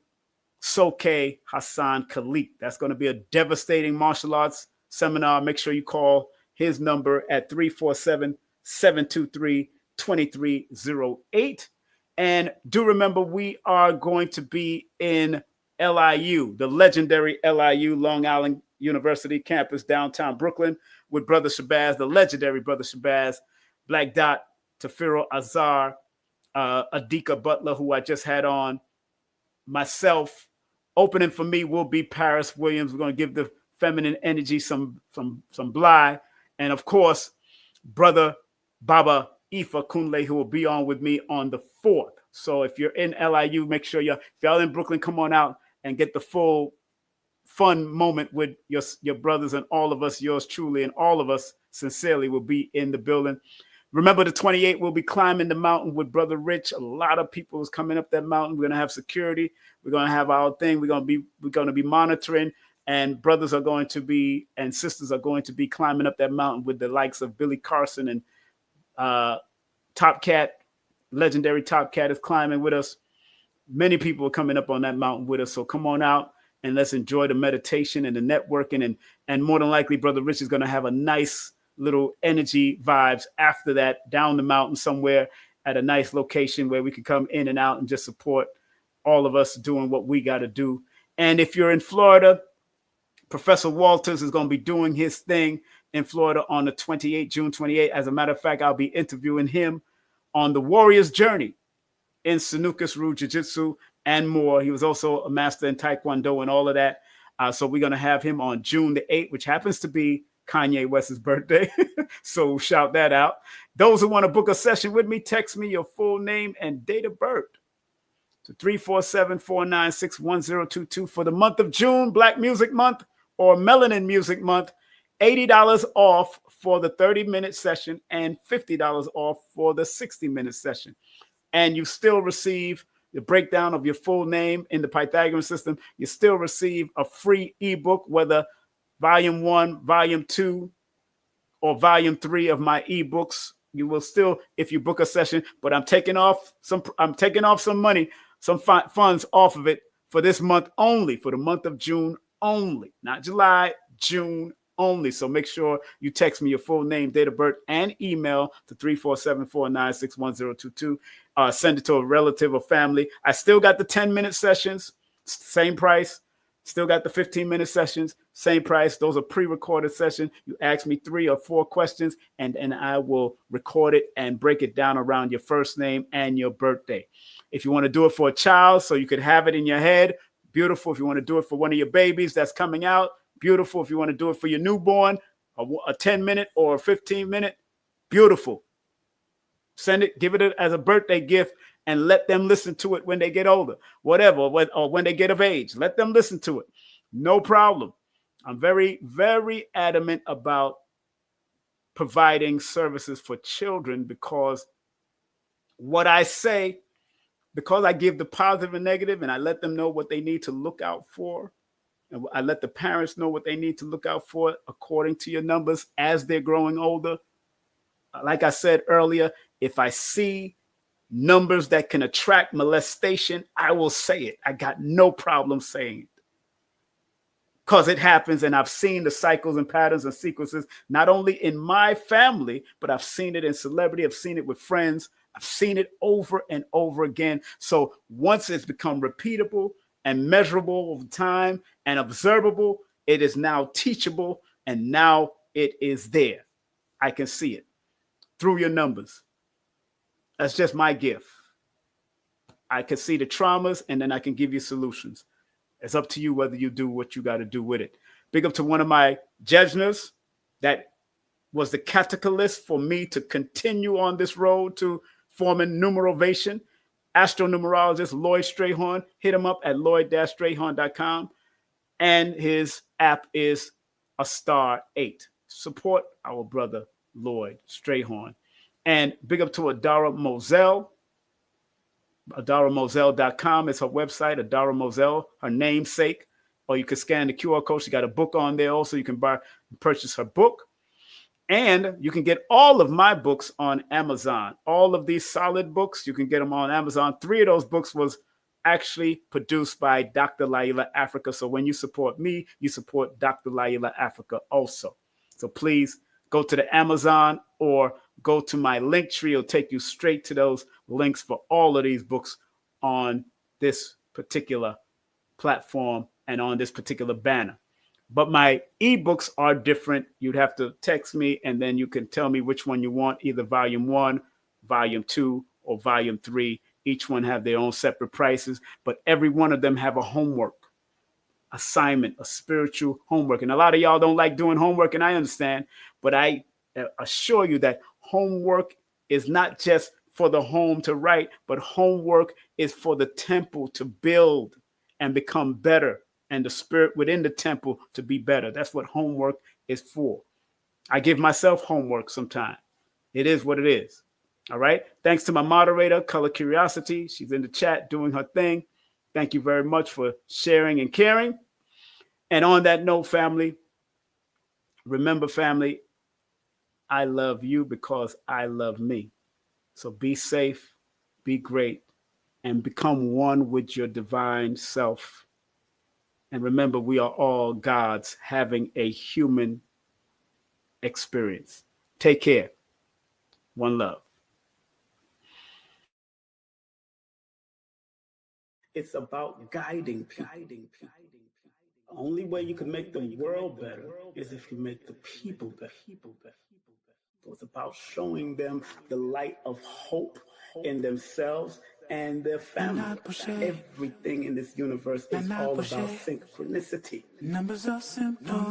Soke Hassan Khalik. That's going to be a devastating martial arts seminar. Make sure you call his number at 347-723-2308. And do remember, we are going to be in LIU, the legendary LIU, Long Island University campus, downtown Brooklyn, with Brother Shabazz, the legendary Brother Shabazz, Black Dot, Tafiro Azar, Adika Butler, who I just had on, myself. Opening for me will be Paris Williams. We're going to give the feminine energy some bly. And of course, Brother Baba Ifa Kunle, who will be on with me on the 4th. So if you're in LIU, make sure if y'all in Brooklyn, come on out and get the full fun moment with your brothers and all of us, yours truly, and all of us sincerely will be in the building. Remember, the 28th, we'll be climbing the mountain with Brother Rich. A lot of people is coming up that mountain. We're going to have security. We're going to have our thing. We're going to be monitoring, and brothers are going to be, and sisters are going to be climbing up that mountain with the likes of Billy Carson and Top Cat. Legendary Top Cat is climbing with us. Many people are coming up on that mountain with us. So come on out and let's enjoy the meditation and the networking. And more than likely, Brother Rich is going to have a nice little energy vibes after that down the mountain somewhere at a nice location where we can come in and out and just support all of us doing what we got to do. And if you're in Florida, Professor Walters is going to be doing his thing in Florida on the 28th, June 28th. As a matter of fact, I'll be interviewing him on the warrior's journey in Sanukas Ryu Jiu-Jitsu and more. He was also a master in Taekwondo and all of that. So we're going to have him on June the 8th, which happens to be Kanye West's birthday. So shout that out. Those who want to book a session with me, text me your full name and date of birth to 347-496-1022 for the month of June, Black Music Month or Melanin Music Month. $80 off for the 30-minute session and $50 off for the 60-minute session. And you still receive the breakdown of your full name in the Pythagorean system. You still receive a free ebook, whether volume 1, volume 2, or volume 3 of my ebooks. You will still, if you book a session, but I'm taking off some money, some funds off of it for this month only, for the month of June only, not July, June only. So make sure you text me your full name, date of birth, and email to 347-496-1022. Send it to a relative or family. I still got the 10-minute sessions, same price. Still got the 15-minute sessions, same price. Those are pre-recorded sessions. You ask me 3 or 4 questions, and I will record it and break it down around your first name and your birthday. If you want to do it for a child so you could have it in your head, beautiful. If you want to do it for one of your babies that's coming out, beautiful. If you want to do it for your newborn, a 10-minute or a 15-minute, beautiful. Send it, give it as a birthday gift, and let them listen to it when they get older, whatever, or when they get of age. Let them listen to it. No problem. I'm very, very adamant about providing services for children because what I say, because I give the positive and negative, and I let them know what they need to look out for, and I let the parents know what they need to look out for according to your numbers as they're growing older. Like I said earlier, if I see numbers that can attract molestation, I will say it. I got no problem saying it because it happens, and I've seen the cycles and patterns and sequences, not only in my family, but I've seen it in celebrity. I've seen it with friends. I've seen it over and over again. So once it's become repeatable and measurable over time and observable, it is now teachable, and now it is there. I can see it through your numbers. That's just my gift. I can see the traumas, and then I can give you solutions. It's up to you whether you do what you got to do with it. Big up to one of my judges that was the catalyst for me to continue on this road to forming numerovation. Astronumerologist Lloyd Strayhorn. Hit him up at lloyd-strayhorn.com. And his app is a star 8. Support our brother Lloyd Strayhorn. And big up to Adara Moselle. AdaraMoselle.com is her website. Adara Moselle, her namesake. Or you can scan the QR code. She got a book on there also. You can purchase her book. And you can get all of my books on Amazon. All of these solid books, you can get them on Amazon. 3 of those books was actually produced by Dr. Laila Africa. So when you support me, you support Dr. Laila Africa also. So please go to the Amazon or go to my Linktree. It'll take you straight to those links for all of these books on this particular platform and on this particular banner. But my ebooks are different. You'd have to text me, and then you can tell me which one you want, either volume 1, volume 2, or volume 3. Each one have their own separate prices, but every one of them have a homework assignment, a spiritual homework. And a lot of y'all don't like doing homework, and I understand, but I assure you that homework is not just for the home to write, but homework is for the temple to build and become better, and the spirit within the temple to be better. That's what homework is for. I give myself homework sometimes. It is what it is. All right. Thanks to my moderator, Color Curiosity. She's in the chat doing her thing. Thank you very much for sharing and caring. And on that note, family, remember, family, I love you because I love me. So be safe, be great, and become one with your divine self. And remember, we are all gods having a human experience. Take care. One love. It's about guiding people. The only way you can make the world better is if you make the people better. So it's about showing them the light of hope in themselves and their family. Everything in this universe is all about synchronicity. Numbers are simple,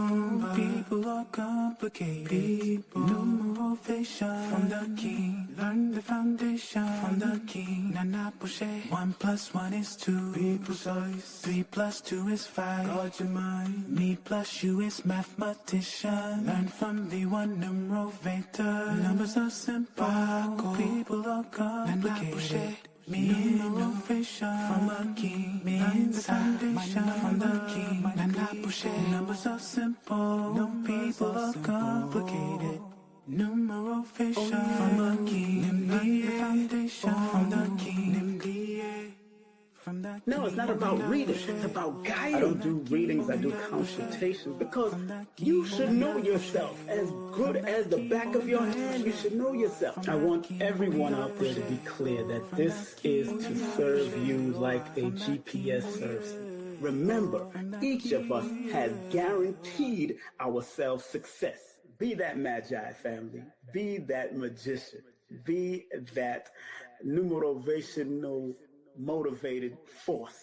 people are complicated. Numerovator from the king. Learn the foundation from the king. Nana Pushe. 1 + 1 is 2. Be precise. 3 + 2 is 5. Guard your mind. Me plus you is mathematician. Learn from the numerovator. Numbers are simple, people are complicated. Me innovation from a king. Me inside from the king. Nana Pushe. Numbers are simple, people are complicated. Numerovator from a king. The foundation from the king. No, it's not about reading. It's about guiding. I don't do readings. I do consultations because you should know yourself. As good as the back of your hand, you should know yourself. I want everyone out there to be clear that this is to serve you like a GPS serves you. Remember, each of us has guaranteed ourselves success. Be that magi, family. Be that magician. Be that numerovational motivated force.